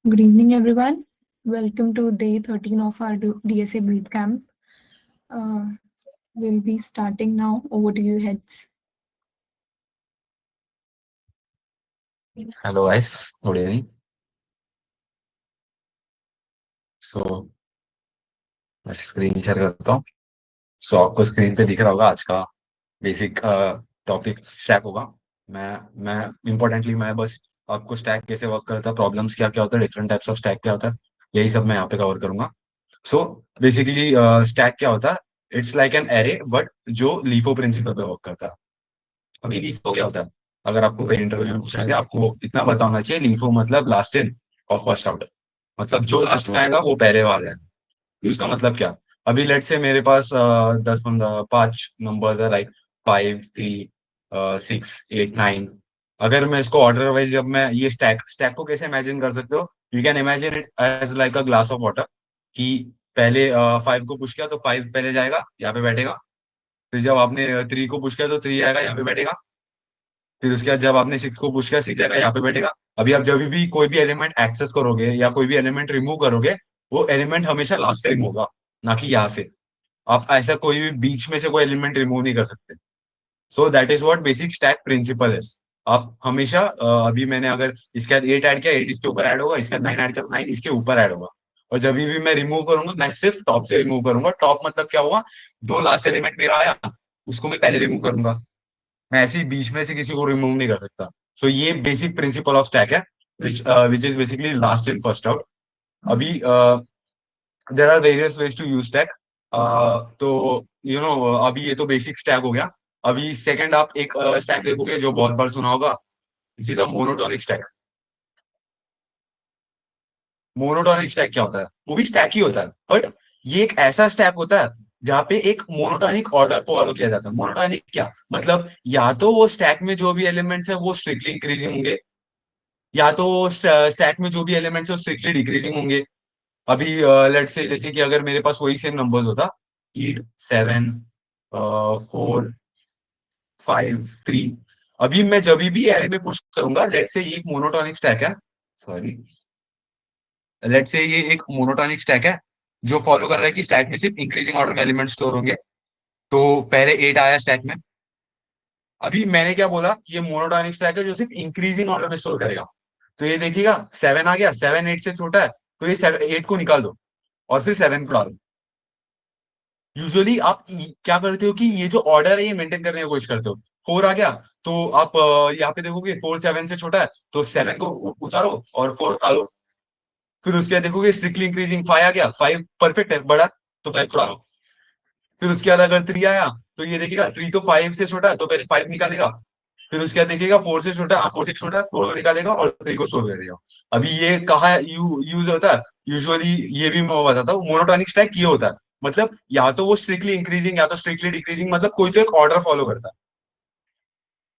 Good evening, everyone. Welcome to day 13 of our DSA Boot Camp. Uh, we'll be starting now. Over to you, heads. Hello guys, good evening. So मैं screen share करता हूँ। आपको screen पे दिख रहा होगा आज का बेसिक टॉपिक स्टैक होगा। मैं इम्पोर्टेंटली मैं बस आपको स्टैक कैसे वर्क करता है, प्रॉब्लम्स क्या क्या होता है, डिफरेंट टाइप्स ऑफ स्टैक क्या होता है, यही सब मैं यहाँ पे कवर करूंगा। सो बेसिकली स्टैक क्या होता है? It's like an array but जो लीफो प्रिंसिपल पे वर्क करता है। अभी लीफो क्या होता है? अगर आपको कहीं इंटरव्यू में पूछा गया, आपको इतना पता होना चाहिए, लीफो मतलब लास्ट इन और फर्स्ट आउट। मतलब जो लास्ट में आएगा वो पहले वाला है। उसका मतलब क्या? अभी लेट से मेरे पास 10 15 5 नंबर्स है, लाइक 5 3 6 8 9। अगर मैं इसको ऑर्डर वाइज, जब मैं ये स्टैक स्टैक को कैसे इमेजिन कर सकते हो, you can imagine it as like a glass of water. कि पहले 5 को पुश किया तो 5 पहले जाएगा, यहाँ पे बैठेगा। फिर जब आपने 3 को पुश किया तो 3 आएगा, यहाँ पे बैठेगा। फिर उसके बाद जब आपने 6 को पुश किया, 6 आएगा, यहाँ पे बैठेगा। अभी आप जब भी कोई भी एलिमेंट एक्सेस करोगे या कोई भी एलिमेंट रिमूव करोगे, वो एलिमेंट हमेशा लास्ट से रिमूव होगा, ना कि यहाँ से। आप ऐसा कोई भी बीच में से कोई एलिमेंट रिमूव नहीं कर सकते। So that is what basic stack principle is. आप हमेशा अभी मैंने अगर इसके बाद 8 ऐड किया, 8 इसके ऊपर ऐड होगा, इसके बाद 9 ऐड किया, 9 इसके ऊपर ऐड होगा। और जब भी मैं रिमूव करूंगा, मैं सिर्फ टॉप से रिमूव करूंगा। टॉप मतलब क्या हुआ? जो लास्ट एलिमेंट मेरा आया, उसको मैं पहले रिमूव करूंगा। मैं ऐसे ही बीच में से किसी को रिमूव नहीं कर सकता। सो ये बेसिक प्रिंसिपल ऑफ स्टैक है, which is basically last in first out. अभी there are various ways to use stack. तो अभी ये तो बेसिक स्टैक हो गया। अभी सेकंड आप एक स्टैक देखोगे जो बहुत बार सुना होगा, this is a monotonic stack. Monotonic stack क्या होता है? वो भी स्टैक ही होता है, बट ये एक ऐसा स्टैक होता है जहाँ पे एक मोनोटोनिक ऑर्डर फॉलो किया जाता है। मोनोटोनिक क्या मतलब? या तो वो स्टैक में जो भी एलिमेंट्स है वो स्ट्रिक्टली इंक्रीजिंग होंगे, या तो स्टैक में जो भी एलिमेंट्स है वो स्ट्रिक्टली डिक्रीजिंग होंगे। अभी लेट्स से जैसे कि अगर मेरे पास वही सेम नंबर्स होता, 8 7 4 5 3। अभी मैं जब भी एरे में पुश करूंगा, लेट्स से ये एक मोनोटोनिक स्टैक है। सॉरी, लेट्स से ये एक मोनोटोनिक स्टैक है जो फॉलो कर रहा है कि स्टैक में सिर्फ इंक्रीजिंग ऑर्डर में एलिमेंट स्टोर होंगे। तो पहले 8 आया स्टैक में। अभी मैंने क्या बोला? ये मोनोटोनिक स्टैक है जो सिर्फ इंक्रीजिंग ऑर्डर में स्टोर करेगा। तो ये देखिएगा 7 आ गया, 7 8 से छोटा है, तो ये 8 को निकाल दो और फिर 7 को डालो। यूजुअली आप क्या करते हो कि ये जो ऑर्डर है ये मेंटेन करने की कोशिश करते हो। 4 आ गया, तो आप यहाँ पे देखोगे 4 7 से छोटा है, तो 7 को उतारो और 4 डालो। फिर उसके बाद देखोगे स्ट्रिक्टली इंक्रीजिंग 5 आ गया, 5 परफेक्ट है, बड़ा, तो 5 को डालो। फिर उसके बाद अगर 3 आया, तो ये देखिएगा 3 तो 5 से छोटा है, तो पहले 5 निकालेगा। फिर उसके बाद देखिएगा 4 से छोटा है, 4 से छोटा है, 4 निकालेगा और 3 को स्टोर करेगा। अभी ये कहाँ यूज होता है? यूजुअली ये भी मैं बताता हूँ, मोनोटोनिक स्टैक ये होता है। मतलब या तो वो स्ट्रिक्टली इंक्रीजिंग या तो स्ट्रिक्टली डिक्रीजिंग, मतलब कोई तो एक ऑर्डर फॉलो करता है,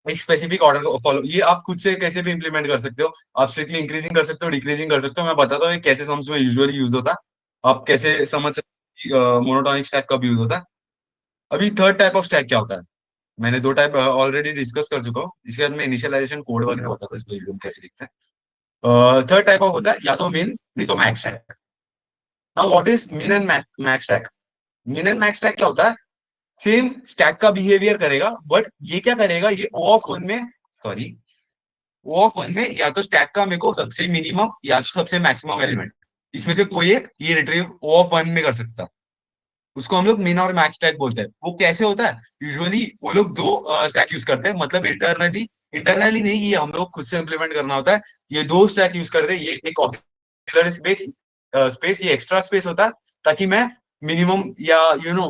एक स्पेसिफिक ऑर्डर को फॉलो। ये आप खुद से कैसे भी इंप्लीमेंट कर सकते हो। आप स्ट्रिक्टली इंक्रीजिंग कर सकते हो, डिक्रीजिंग कर सकते हो। मैं बताता हूँ ये कैसे सम्स में यूजुअली यूज होता है, आप कैसे समझ सकते हो मोनोटोनिक स्टैक कब यूज होता है। अभी थर्ड टाइप ऑफ स्टैक क्या होता है? मैंने दो टाइप ऑलरेडी डिस्कस कर चुका हूँ, इसके बाद मैं इनिशियलाइजेशन कोड वगैरह बताता हूँ इसको एकदम कैसे लिखते हैं। थर्ड टाइप ऑफ होता है या तो मिन, नहीं तो max stack. Now what is मिन एंड मैक्स स्टैक? मिन एंड मैक्स स्टैक क्या होता है? सेम स्टैक का बिहेवियर करेगा, बट ये क्या करेगा, ये ओ ऑफ वन में, सॉरी, ओ ऑफ वन में या तो स्टैक का मेरे को सबसे मिनिमम या तो सबसे मैक्सिमम एलिमेंट, इसमें से कोई एक ये रिट्रीव ओ ऑफ वन में कर सकता है। उसको हम लोग मिन और मैक्स स्टैक बोलते हैं। वो कैसे होता है? यूजुअली वो लोग दो स्टैक यूज करते हैं, मतलब इंटरनली, इंटरनली नहीं, ये हम लोग खुद से इंप्लीमेंट करना होता है। ये दो स्टैक यूज करते हैं, ये एक ऑक्सिलरी स्पेस, स्पेस ये एक्स्ट्रा स्पेस होता है, ताकि मैं मिनिमम या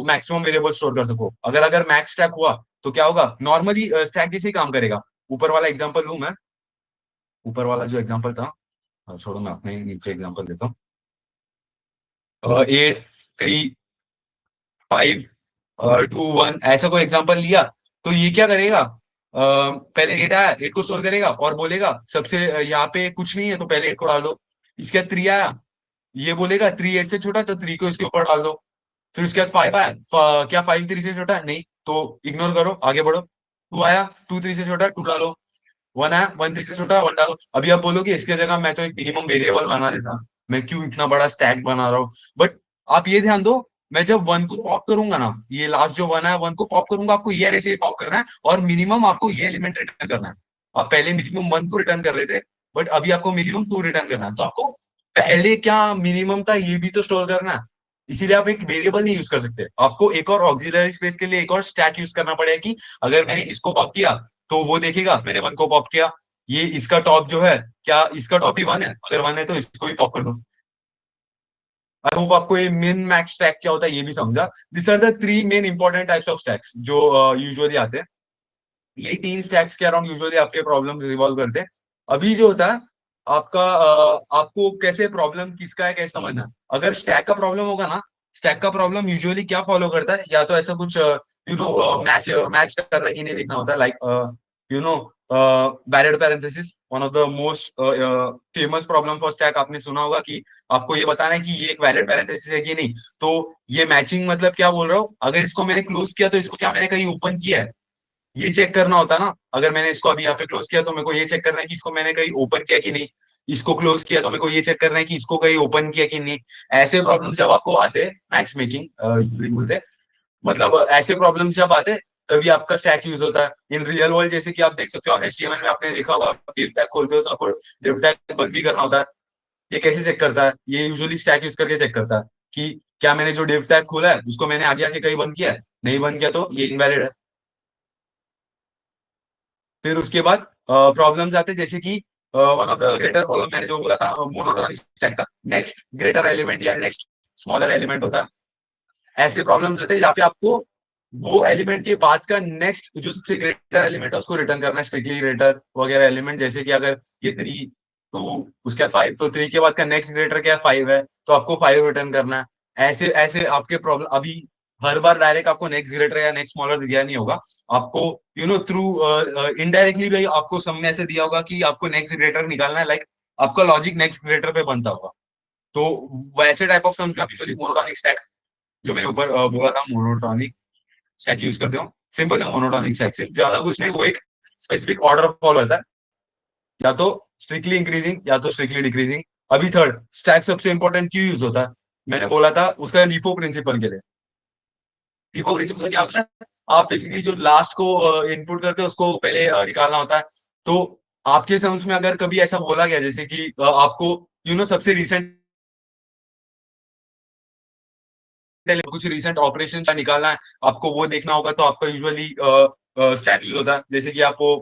मैक्सिमम वेरिएबल स्टोर कर सकूं। अगर अगर मैक्स स्टैक हुआ तो क्या होगा? नॉर्मली स्टैक जैसे ही काम करेगा। ऊपर वाला एग्जांपल लूं मैं, ऊपर वाला जो एग्जांपल था, छोड़ो, मैं अपने नीचे एग्जांपल देता हूँ। 8 3 5 2 1 ऐसा कोई एग्जांपल लिया, तो ये क्या करेगा? पहले 8 आया, 8 को स्टोर करेगा और बोलेगा सबसे यहाँ पे कुछ नहीं है तो पहले 8 को डाल दो। इसके बाद 3 आया, ये बोलेगा 3 8 से छोटा, तो 3 को इसके ऊपर डाल दो। फिर उसके बाद 5 आया, क्या 5 3 से छोटा है? नहीं, तो इग्नोर करो, आगे बढ़ो। 2 आया, 2 3 से छोटा, 2 डालो। वन है, वन से छोटा वन डालो। अभी आप बोलोगे इसके जगह मैं तो एक मिनिमम वेरिएबल बना देता, मैं क्यों इतना बड़ा स्टैक बना रहा हूँ। बट आप ये ध्यान दो, मैं जब वन को पॉप करूंगा ना, ये लास्ट जो वन है वन को पॉप करूंगा, आपको ये ऐसे पॉप करना है और मिनिमम आपको ये एलिमेंट रिटर्न करना है। आप पहले मिनिमम वन को रिटर्न कर लेते, बट अभी आपको मिनिमम टू रिटर्न करना है। तो आपको पहले क्या मिनिमम था ये भी तो स्टोर करना है। इसीलिए आप एक वेरिएबल नहीं यूज कर सकते, आपको एक और ऑक्सिलरी स्पेस के लिए एक और स्टैक यूज करना पड़ेगा कि अगर मैंने इसको पॉप किया तो वो देखेगा मैंने वन को पॉप किया, ये इसका टॉप जो है, क्या इसका टॉप भी वन है, अगर वन है तो इसको भी पॉप कर दो। आई होप आपको ये मिन मैक्स स्टैक क्या होता है ये भी समझा। This are the three main important types of stacks जो यूजुअली आते हैं। ये तीन स्टैक्स के अराउंड यूजुअली आपके प्रॉब्लम्स रिवॉल्व करते हैं। अभी जो होता है आपका आपको कैसे प्रॉब्लम किसका है कैसे समझना है। अगर स्टैक का प्रॉब्लम होगा ना, स्टैक का प्रॉब्लम यूजुअली क्या फॉलो करता है, या तो ऐसा कुछ मैच मैच कर रहा है कि नहीं देखना होता है, like you know valid parenthesis, one of the most famous problem for stack आपने सुना होगा कि आपको ये बताना है कि ये एक वैलिड पैरेंथेसिस है कि नहीं। तो ये मैचिंग मतलब क्या बोल रहा हूँ, अगर इसको मैंने क्लोज किया तो इसको क्या मैंने कहीं ओपन किया है, ये चेक करना होता है ना। अगर मैंने इसको अभी यहाँ पे क्लोज किया तो मेरे को ये चेक करना है कि इसको मैंने कहीं ओपन किया कि नहीं, इसको क्लोज किया तो मेरे को ये चेक करना है कि इसको कहीं ओपन किया कि नहीं। ऐसे प्रॉब्लम जब आपको आते हैं मैच मेकिंग बोलते हैं, मतलब ऐसे प्रॉब्लम जब आते हैं तभी आपका स्टैक यूज होता है इन रियल वर्ल्ड। जैसे कि आप देख सकते हो एचटीएमएल में आपने देखा होगा, div tag खोलते हो तो आपको div tag बंद भी करना होता है। ये कैसे चेक करता है, ये यूजुअली स्टैक यूज करके चेक करता है कि क्या मैंने जो div tag खोला है उसको मैंने आगे आके कहीं बंद किया है, नहीं बंद किया तो ये इनवैलिड है। फिर उसके बाद प्रॉब्लम्स आते हैं जैसे कि one of the greater problem मैंने जो बोला था मोनोटोनिक स्टैक का नेक्स्ट ग्रेटर एलिमेंट या नेक्स्ट स्मॉलर एलिमेंट होता है। ऐसे प्रॉब्लम्स होते हैं जहाँ पे आपको वो एलिमेंट के बाद का नेक्स्ट जो सबसे ग्रेटर एलिमेंट है उसको रिटर्न करना है, स्ट्रिक्टली ग्रेटर वगैरह एलिमेंट। जैसे कि अगर ये थ्री तो उसके बाद फाइव, तो थ्री के बाद का नेक्स्ट ग्रेटर क्या फाइव है तो आपको फाइव रिटर्न करना है। ऐसे ऐसे आपके प्रॉब्लम अभी हर बार डायरेक्ट आपको नेक्स्ट ग्रेटर या नेक्स्ट स्मॉलर दिया नहीं होगा, आपको थ्रू इनडायरेक्टली भी आपको समझ में ऐसे दिया होगा कि आपको नेक्स्ट ग्रेटर निकालना है, लाइक आपका लॉजिक नेक्स्ट ग्रेटर पे बनता होगा। तो वैसे टाइप ऑफ सम काफी मोनोटॉनिक स्टैक जो मैंने ऊपर बोला था मोनोटॉनिक स्टैक यूज करते हो, सिंपल है मोनोटॉनिक स्टैक से ज्यादा कुछ नहीं, वो एक स्पेसिफिक ऑर्डर फॉलो करता है, या तो स्ट्रिक्टली इंक्रीजिंग या तो स्ट्रिक्टली डिक्रीजिंग। अभी थर्ड स्टैक सबसे इंपॉर्टेंट क्यों यूज होता है, मैंने बोला था उसका लिफो प्रिंसिपल के लिए। लिफो प्रिंसिपल क्या होता है, आप बेसिकली जो लास्ट को इनपुट करते हो उसको पहले निकालना होता है। तो आपके समझ में अगर कभी ऐसा बोला गया जैसे कि आपको सबसे रिसेंट कुछ रिसेंट ऑपरेशन का निकालना है, आपको वो देखना होगा तो आपका यूजुअली स्टैक यूज होता है। जैसे कि आपको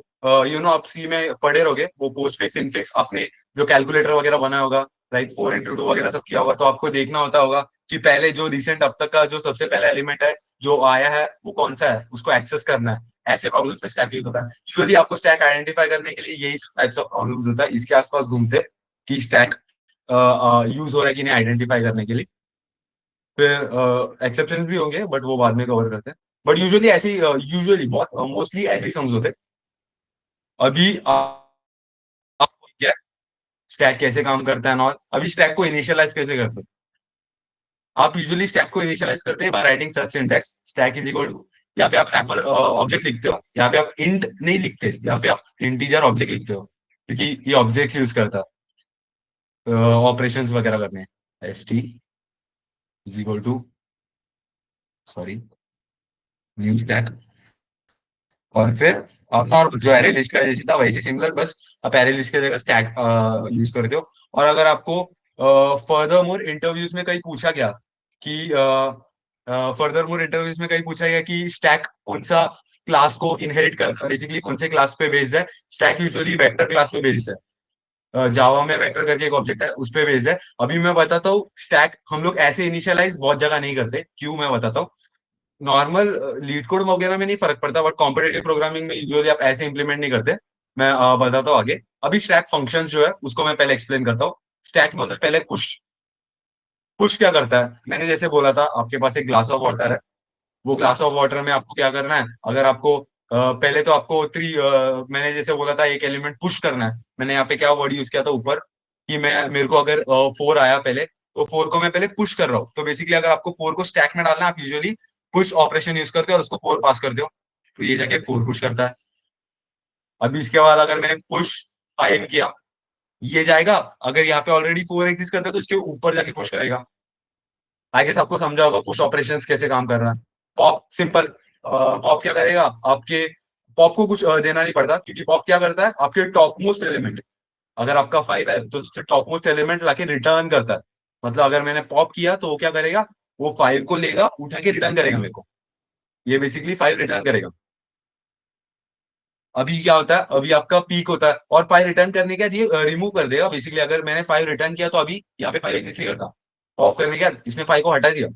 आप सी में पढ़े रहोगे वो पोस्ट फिक्स इनफिक्स, आपने जो कैलकुलेटर वगैरह बनाया होगा लाइक 4x2 वगैरह सब किया होगा, तो आपको देखना होता होगा कि पहले जो रिसेंट अब तक का जो सबसे पहला एलिमेंट है जो आया है वो कौन सा है, उसको एक्सेस करना है। ऐसे प्रॉब्लम्स में स्टैक यूज होता है। यूजुअली आपको स्टैक आइडेंटिफाई करने के लिए यही टाइप्स ऑफ प्रॉब्लम्स होता है, इसके आसपास घूमते हैं कि स्टैक यूज हो रहा है कि नहीं आइडेंटिफाई करने के लिए। फिर एक्सेप्शन भी होंगे बट वो बाद में कवर करते हैं। बट यूजुअली ऐसे यूजुअली बहुत मोस्टली ऐसे ही समझोते हैं। अभी आप क्या स्टैक कैसे काम करता है और अभी स्टैक को इनिशियलाइज कैसे करते हैं। आप यूजुअली स्टैक को इनिशियलाइज करते हैं by writing search syntax stack is equal to, यहाँ पे आप एप्पल ऑब्जेक्ट लिखते हो, यहाँ पे आप इंट नहीं लिखते, यहाँ पे आप इंटीजर ऑब्जेक्ट लिखते हो क्योंकि ये ऑब्जेक्ट्स यूज करता है ऑपरेशंस वगैरह करने। S t is equal to sorry new stack, और फिर अपना और जो एरे लिस्ट का जैसे था वैसे सिमिलर, बस आप एरे लिस्ट की जगह स्टैक यूज करते हो। और अगर आपको फर्दर मोर इंटरव्यूज में कहीं पूछा गया कि फर्दर मोर इंटरव्यूज में कहीं पूछा गया कि स्टैक कौन सा क्लास को इनहेरिट करता है, बेसिकली कौन से क्लास पे बेस्ड है, स्टैक यूजुअली वेक्टर क्लास पे बेस्ड है। जावा में वेक्टर करके एक ऑब्जेक्ट है उस पे बेस्ड है। अभी मैं बताता हूँ स्टैक हम लोग ऐसे इनिशियलाइज बहुत जगह नहीं करते, क्यों मैं बताता हूँ। नॉर्मल लीड कोड वगैरह में नहीं फर्क पड़ता बट कॉम्पिटेटिव प्रोग्रामिंग में यूजुअली आप ऐसे इंप्लीमेंट नहीं करते। मैं बताता हूँ आगे। अभी स्टैक फंक्शंस जो है उसको मैं पहले एक्सप्लेन करता हूँ। स्टैक में मतलब पहले पुश, पुश क्या करता है, मैंने जैसे बोला था आपके पास एक ग्लास ऑफ वाटर है, वो ग्लास ऑफ वाटर में आपको क्या करना है, अगर आपको पहले तो आपको थ्री मैंने जैसे बोला था एक एलिमेंट पुश करना है, मैंने यहाँ पे क्या वर्ड यूज किया था ऊपर कि मैं मेरे को अगर फोर आया पहले तो फोर को मैं पहले पुश कर रहा हूँ। तो बेसिकली अगर आपको फोर को स्टैक में डालना है आप यूजुअली पुश ऑपरेशन यूज करते हो और उसको फोर पास करते हो, तो ये जाके फोर पुश करता है। अभी इसके बाद अगर मैंने पुश 5 किया, ये जाएगा, अगर यहाँ पे ऑलरेडी 4 एग्जिस्ट करता है तो इसके ऊपर जाके पुश करेगा। आई गेस आपको समझा होगा पुश ऑपरेशंस कैसे काम कर रहा है। पॉप सिंपल, पॉप क्या करेगा, आपके पॉप को कुछ देना नहीं पड़ता, क्योंकि पॉप क्या करता है, आपके टॉप मोस्ट एलिमेंट, अगर आपका 5 है तो सबसे टॉप मोस्ट एलिमेंट लाके रिटर्न करता है। मतलब अगर मैंने पॉप किया तो वो क्या करेगा, वो 5 को लेगा, उठा के रिटर्न करेगा मेरे को। ये बेसिकली 5 रिटर्न करेगा। अभी क्या होता है, अभी आपका पीक होता है और 5 रिटर्न करने के बाद ये रिमूव कर देगा। बेसिकली अगर मैंने 5 रिटर्न किया तो अभी यहाँ पे 5 एग्जिस्ट नहीं करता। पॉप करने के बाद इसने 5 को हटा दिया,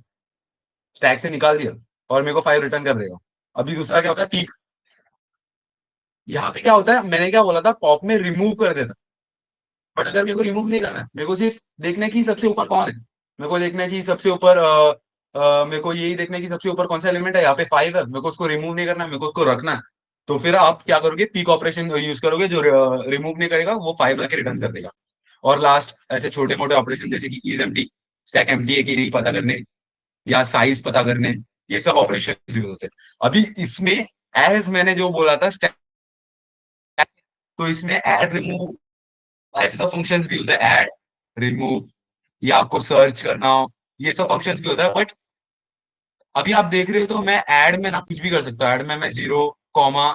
स्टैक से निकाल दिया, और मेरे को 5 रिटर्न कर देगा। अभी दूसरा क्या होता है, पीक। यहाँ पे क्या होता है, मैंने क्या बोला था, पॉप में रिमूव कर देता। बट अगर मेरे को रिमूव नहीं करना है, मेरे को सिर्फ देखना है कि सबसे ऊपर कौन है। मेरे को देखना है कि सबसे ऊपर मेरे को यही देखना है कि सबसे ऊपर कौन सा एलिमेंट है। यहाँ पे 5 है, मेरे को उसको रिमूव नहीं करना है, मेरे को उसको रखना है। तो फिर आप क्या करोगे, पीक ऑपरेशन यूज करोगे, जो रिमूव नहीं करेगा वो 5 रख के रिटर्न कर देगा। और लास्ट ऐसे छोटे मोटे ऑपरेशन जैसे कि ईज एम्प्टी, स्टैक एम्प्टी है कि नहीं पता करने, या साइज पता करने, ये सब ऑपरेशन यूज होते हैं। अभी इसमें एज मैंने जो बोला था स्टैक, तो इसमें ऐड रिमूव ऐसे सब फंक्शंस भी होते हैं, ऐड, रिमूव, या आपको सर्च करना हो, ये सब फंक्शंस भी होता है। बट अभी आप देख रहे हो तो मैं ऐड में ना कुछ भी कर सकता हूँ। ऐड में मैं जीरो कॉमा,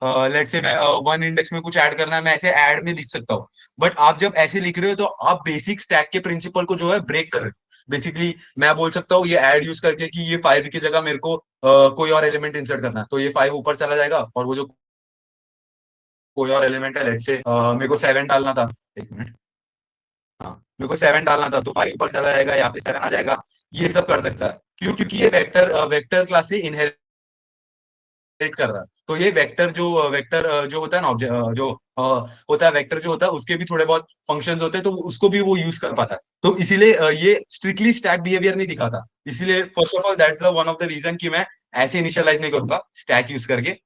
लेट से मैं 1 इंडेक्स में कुछ ऐड करना है, मैं ऐसे ऐड में लिख सकता हूँ। बट आप जब ऐसे लिख रहे हो तो आप बेसिक स्टैक के प्रिंसिपल को जो है ब्रेक कर रहे हो। बेसिकली मैं बोल सकता हूँ ये ऐड यूज करके कि ये 5 की जगह मेरे को कोई और एलिमेंट इंसर्ट करना है, तो ये 5 ऊपर चला जाएगा, और वो जो कोई और एलिमेंट है, लेट से मेरे को 7 डालना था, एक मिनट, हाँ मेरे को 7 डालना था, तो 5 ऊपर चला जाएगा, यहाँ पे 7 आ जाएगा। ये सब कर सकता है, क्यों, क्योंकि ये वेक्टर वेक्टर क्लास से इनहेरिट कर रहा है। तो ये वेक्टर जो होता है ना, ऑब्जेक्ट जो होता है, वेक्टर जो होता है उसके भी थोड़े बहुत फंक्शंस होते हैं, तो उसको भी वो यूज कर पाता है। तो इसीलिए ये स्ट्रिक्टली स्टैक बिहेवियर नहीं दिखाता। इसीलिए first of all that's one of the reason कि मैं ऐसे इनिशियलाइज नहीं करूंगा स्टैक यूज करके।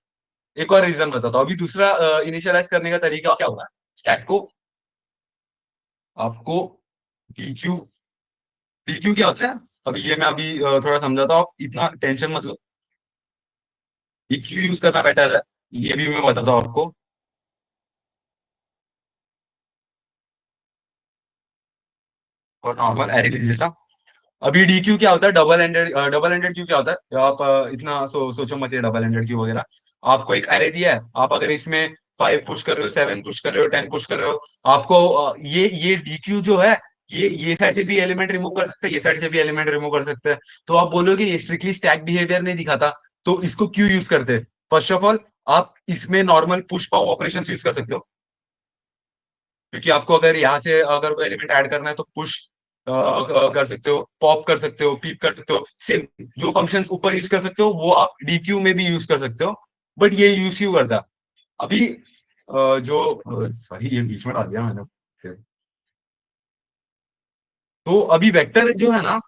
एक और रीजन बताता हूँ। अभी दूसरा इनिशियलाइज करने का तरीका क्या होगा, स्टैक को आपको डीक्यू, डीक्यू क्या होता है, अभी ये मैं अभी थोड़ा समझाता हूँ, आप इतना टेंशन मत लो। ये क्यों यूज करना बेटर है, ये भी मैं बताता हूँ आपको। और नॉर्मल एरे जैसा, अभी डीक्यू क्या होता है, डबल एंडेड क्यू क्या होता है, आप इतना सोचो मत, ये डबल एंडेड क्यू वगैरह। आपको एक एरे दिया है, आप अगर इसमें 5 पुश कर रहे हो, 7 पुश कर रहे हो, 10 पुश कर रहे हो, आपको ये डीक्यू जो है, ये साइड से भी एलिमेंट रिमूव कर सकते हैं, ये साइड से भी एलिमेंट रिमूव कर सकते हैं। तो आप बोलोगे ये स्ट्रिक्टली स्टैक बिहेवियर नहीं दिखाता, तो इसको क्यों यूज करते हैं। फर्स्ट ऑफ ऑल, आप इसमें normal push pop operation use कर सकते हो, क्योंकि आपको अगर यहाँ से अगर कोई एलिमेंट ऐड करना है तो पुश कर सकते हो, पॉप कर सकते हो, पीप कर सकते हो, सेम जो फंक्शंस ऊपर यूज कर सकते हो वो आप डीक्यू में भी यूज कर सकते हो। बट ये यूज क्यों करता है? अभी जो सॉरी, ये बीच में डाल दिया मैंने। तो अभी वेक्टर जो है ना,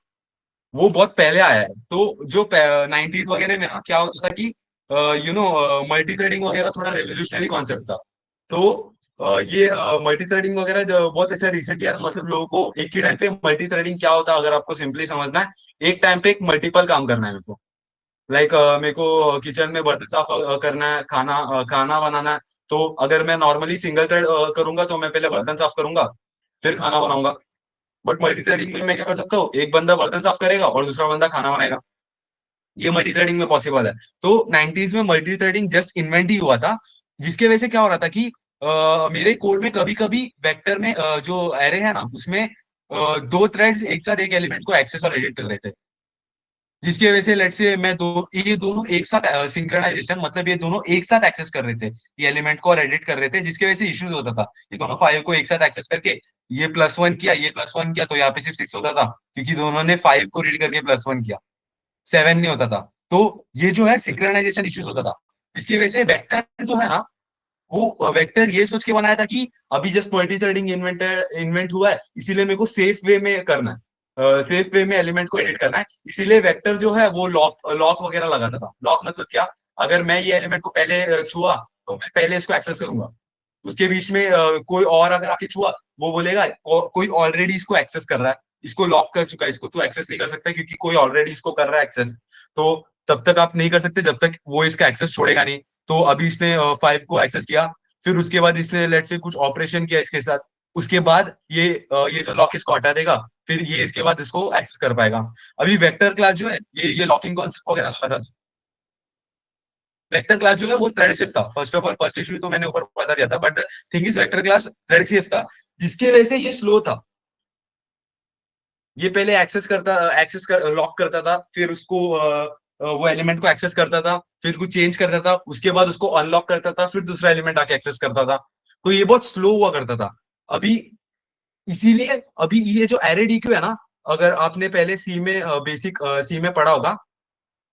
वो बहुत पहले आया है। तो जो 90s वगैरह में ना क्या होता था कि मल्टी थ्रेडिंग वगैरह थोड़ा रेवोल्यूशनरी कॉन्सेप्ट था। तो ये मल्टी थ्रेडिंग वगैरह जो बहुत ऐसा रिसेंटली आया, मतलब लोगों को एक ही टाइम पे मल्टी थ्रेडिंग क्या होता है अगर आपको सिंपली समझना है, एक टाइम पे एक मल्टीपल काम करना है मेरे को। लाइक मेरे को किचन में बर्तन साफ करना है, खाना बनाना है। तो अगर मैं नॉर्मली सिंगल थ्रेड करूंगा तो मैं पहले बर्तन साफ करूंगा, फिर खाना बनाऊंगा। बट मल्टी थ्रेडिंग में मैं क्या कर सकता हूँ, एक बंदा बर्तन साफ करेगा और दूसरा बंदा खाना बनाएगा। ये मल्टी थ्रेडिंग में पॉसिबल है। तो 90s में मल्टी थ्रेडिंग जस्ट इन्वेंट ही हुआ था, जिसके वजह से क्या हो रहा था कि मेरे कोड में कभी कभी वेक्टर में जो एरे है ना उसमें 2 थ्रेड्स एक साथ एक एलिमेंट को एक्सेस और एडिट कर रहे थे। जिसकी वजह से लेट से मैं ये दोनों एक साथ सिंक्रोनाइजेशन, मतलब ये दोनों एक साथ एक्सेस कर रहे थे, ये एलिमेंट को और एडिट कर रहे थे, जिसकी वजह से इश्यूज होता था। ये दोनों फाइव को एक साथ एक्सेस करके ये +1 किया, ये +1 किया, तो यहाँ पे सिर्फ 6 होता था, क्योंकि दोनों ने 5 को रीड करके +1 किया, 7 नहीं होता था। तो ये जो है सिंक्रोनाइजेशन इश्यूज होता था, जिसकी वजह से वेक्टर जो है ना, वो वेक्टर ये सोच के बनाया था कि अभी जस्ट मल्टी थ्रेडिंग इन्वेंट हुआ है, इसीलिए मेरे को सेफ वे में करना है, सेफ वे में एलिमेंट को एडिट करना है। इसीलिए वेक्टर जो है वो लॉक लॉक वगैरह लगाता था। लॉक मतलब क्या, अगर मैं ये एलिमेंट को पहले छुआ तो मैं पहले इसको एक्सेस करूंगा, उसके बीच में कोई और अगर आके छुआ, वो बोलेगा कोई ऑलरेडी इसको एक्सेस कर रहा है, इसको लॉक कर चुका है, इसको तो एक्सेस नहीं कर सकता क्योंकि कोई ऑलरेडी इसको कर रहा है एक्सेस। तो तब तक आप नहीं कर सकते जब तक वो इसका एक्सेस छोड़ेगा नहीं। तो अभी इसने 5 को एक्सेस किया, फिर उसके बाद इसने लेट से कुछ ऑपरेशन किया इसके साथ, उसके बाद ये जो लॉक इसको हटा देगा, फिर ये इसके बाद इसको एक्सेस कर पाएगा। अभी वेक्टर क्लास जो है ये लॉकिंग कॉन्सेप्ट वगैरह, वेक्टर क्लास जो है वो थ्रेड सेफ था। First of all first issue तो मैंने ऊपर बता दिया था, but thing is vector class thread safe था, जिसकी वजह से ये स्लो था। ये पहले एक्सेस कर लॉक करता था, फिर उसको वो एलिमेंट को एक्सेस करता था, फिर कुछ चेंज करता था, उसके बाद उसको अनलॉक करता था, फिर दूसरा एलिमेंट आके एक्सेस करता था। तो ये बहुत स्लो हुआ करता था। अभी इसीलिए अभी ये जो एरे डीक्यू है ना, अगर आपने पहले सी में बेसिक सी में पढ़ा होगा,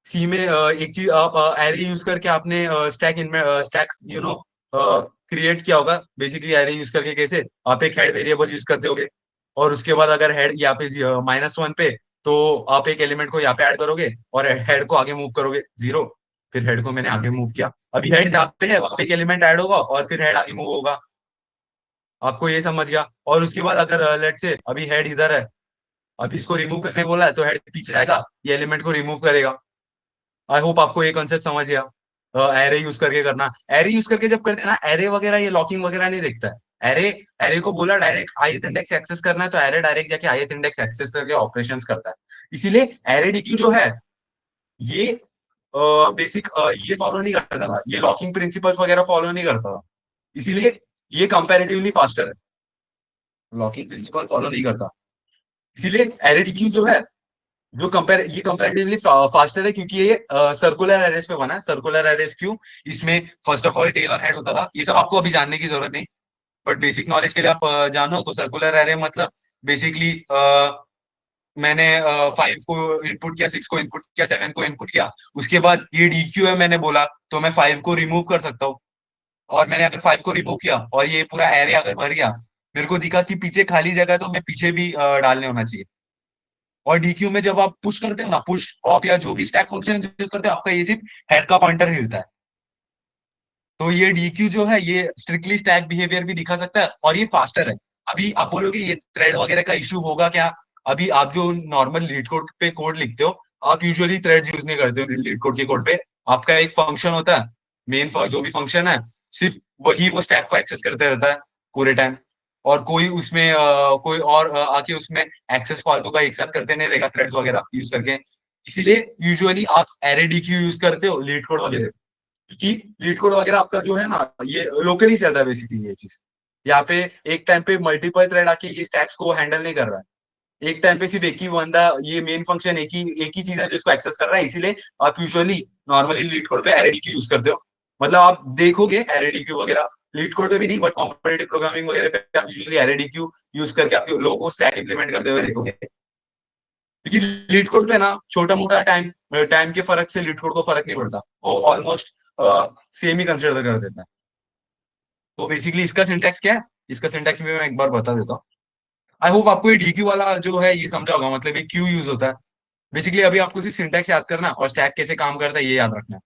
सी में एक चीज आप एरे यूज करके आपने स्टैक इनमें स्टैक क्रिएट किया होगा। बेसिकली एरे यूज करके कैसे आप एक हेड वेरिएबल यूज करते होगे, और उसके बाद अगर हेड यहाँ पे -1 पे, तो आप एक एलिमेंट को यहाँ पे ऐड करोगे और हेड को आगे मूव करोगे 0, फिर हेड को मैंने आगे मूव किया, अभी हेड जहाँ पे है वहां पे एक एलिमेंट ऐड होगा और फिर हेड आगे मूव होगा। आपको ये समझ गया? और उसके बाद अगर लेट से अभी हेड इधर है, अब इसको रिमूव करने बोला है तो हेड पीछे आएगा, ये एलिमेंट को रिमूव करेगा। आई होप आपको ये कॉन्सेप्ट समझ गया। एरे यूज करके करना, एरे यूज करके जब करते हैं ना, एरे वगैरह ये लॉकिंग वगैरह नहीं देखता है। एरे एरे को बोला डायरेक्ट ith इंडेक्स एक्सेस करना है, तो एरे डायरेक्ट जाके ith इंडेक्स एक्सेस करके ऑपरेशंस करता है। इसीलिए एरे डीक्यू जो है ये बेसिक ये फॉलो नहीं करता था, ये लॉकिंग प्रिंसिपल्स वगैरह फॉलो नहीं करता था, इसीलिए ये कंपैरेटिवली फास्टर है, लॉकिंग प्रिंसिपल फॉलो नहीं करता। इसीलिए एरे डीक्यू जो है ये कंपैरेटिवली फास्टर है, क्योंकि ये सर्कुलर एरेस पे बना है। सर्कुलर एरेस क्यों? इसमें first of all tail or head होता था, ये सब आपको अभी जानने की जरूरत नहीं, बट बेसिक नॉलेज के लिए आप जानो तो सर्कुलर एरे मतलब बेसिकली मैंने 5 को इनपुट किया, 6 को इनपुट किया, 7 को इनपुट किया, उसके बाद ये डीक्यू है मैंने बोला, तो मैं 5 को रिमूव कर सकता हूँ। और मैंने अगर 5 को रिमूव किया और ये पूरा एरे अगर भर गया, मेरे को दिखा कि पीछे खाली जगह है, तो मैं पीछे भी डालने होना चाहिए। और डीक्यू में जब आप पुश करते हो ना, पुश पॉप या जो भी स्टैक फंक्शन यूज करते हो, आपका ये सिर्फ हेड का पॉइंटर हिलता है। तो ये डीक्यू जो है ये स्ट्रिक्टली स्टैक बिहेवियर भी दिखा सकता है, और ये फास्टर है। अभी आप बोलोगे ये थ्रेड वगैरह का इश्यू होगा क्या? अभी आप जो नॉर्मल लीड कोड पे कोड लिखते हो, आप यूजुअली थ्रेड्स यूज नहीं करते हो लीड कोड के कोड पे। आपका एक फंक्शन होता है, मेन जो भी फंक्शन है, सिर्फ वही वो स्टैक को एक्सेस करते रहता है पूरे टाइम, और कोई उसमें कोई और आके उसमें एक्सेस फालतू का एक साथ करते नहीं रहेगा थ्रेड्स वगैरह यूज करके। इसीलिए यूजुअली आप एरे डीक्यू यूज करते हो लीड कोड वगैरह, क्योंकि लीड कोड वगैरह आपका जो है ना, ये लोकली चलता है बेसिकली ये चीज। यहाँ पे एक टाइम पे मल्टीपल थ्रेड आके ये स्टैक्स को हैंडल नहीं कर रहा है, एक टाइम पे सिर्फ एक ही बंदा, ये मेन फंक्शन एक ही चीज है जिसको एक्सेस कर रहा है, इसीलिए आप यूजुअली नॉर्मली लीड कोड पे एरेडीक्यू यूज करते हो। मतलब आप देखोगे एरेडीक्यू वगैरह लीड कोड पे भी नहीं, बट कॉम्पिटिटिव प्रोग्रामिंग वगैरह पे आप यूजुअली एरेडीक्यू यूज करके आप लोगों को स्टैक इंप्लीमेंट करते हुए देखोगे, क्योंकि लीड कोड पे ना छोटा मोटा टाइम टाइम के फर्क से लीड कोड को फर्क नहीं पड़ता, वो ऑलमोस्ट सेम ही कंसिडर कर देता है। तो बेसिकली इसका सिंटैक्स क्या है, इसका सिंटैक्स भी मैं एक बार बता देता हूँ। आई होप आपको ये डीक्यू वाला जो है ये समझा होगा, मतलब ये क्यों यूज होता है। बेसिकली अभी आपको सिर्फ सिंटैक्स याद करना और स्टैक कैसे काम करता है ये याद रखना है,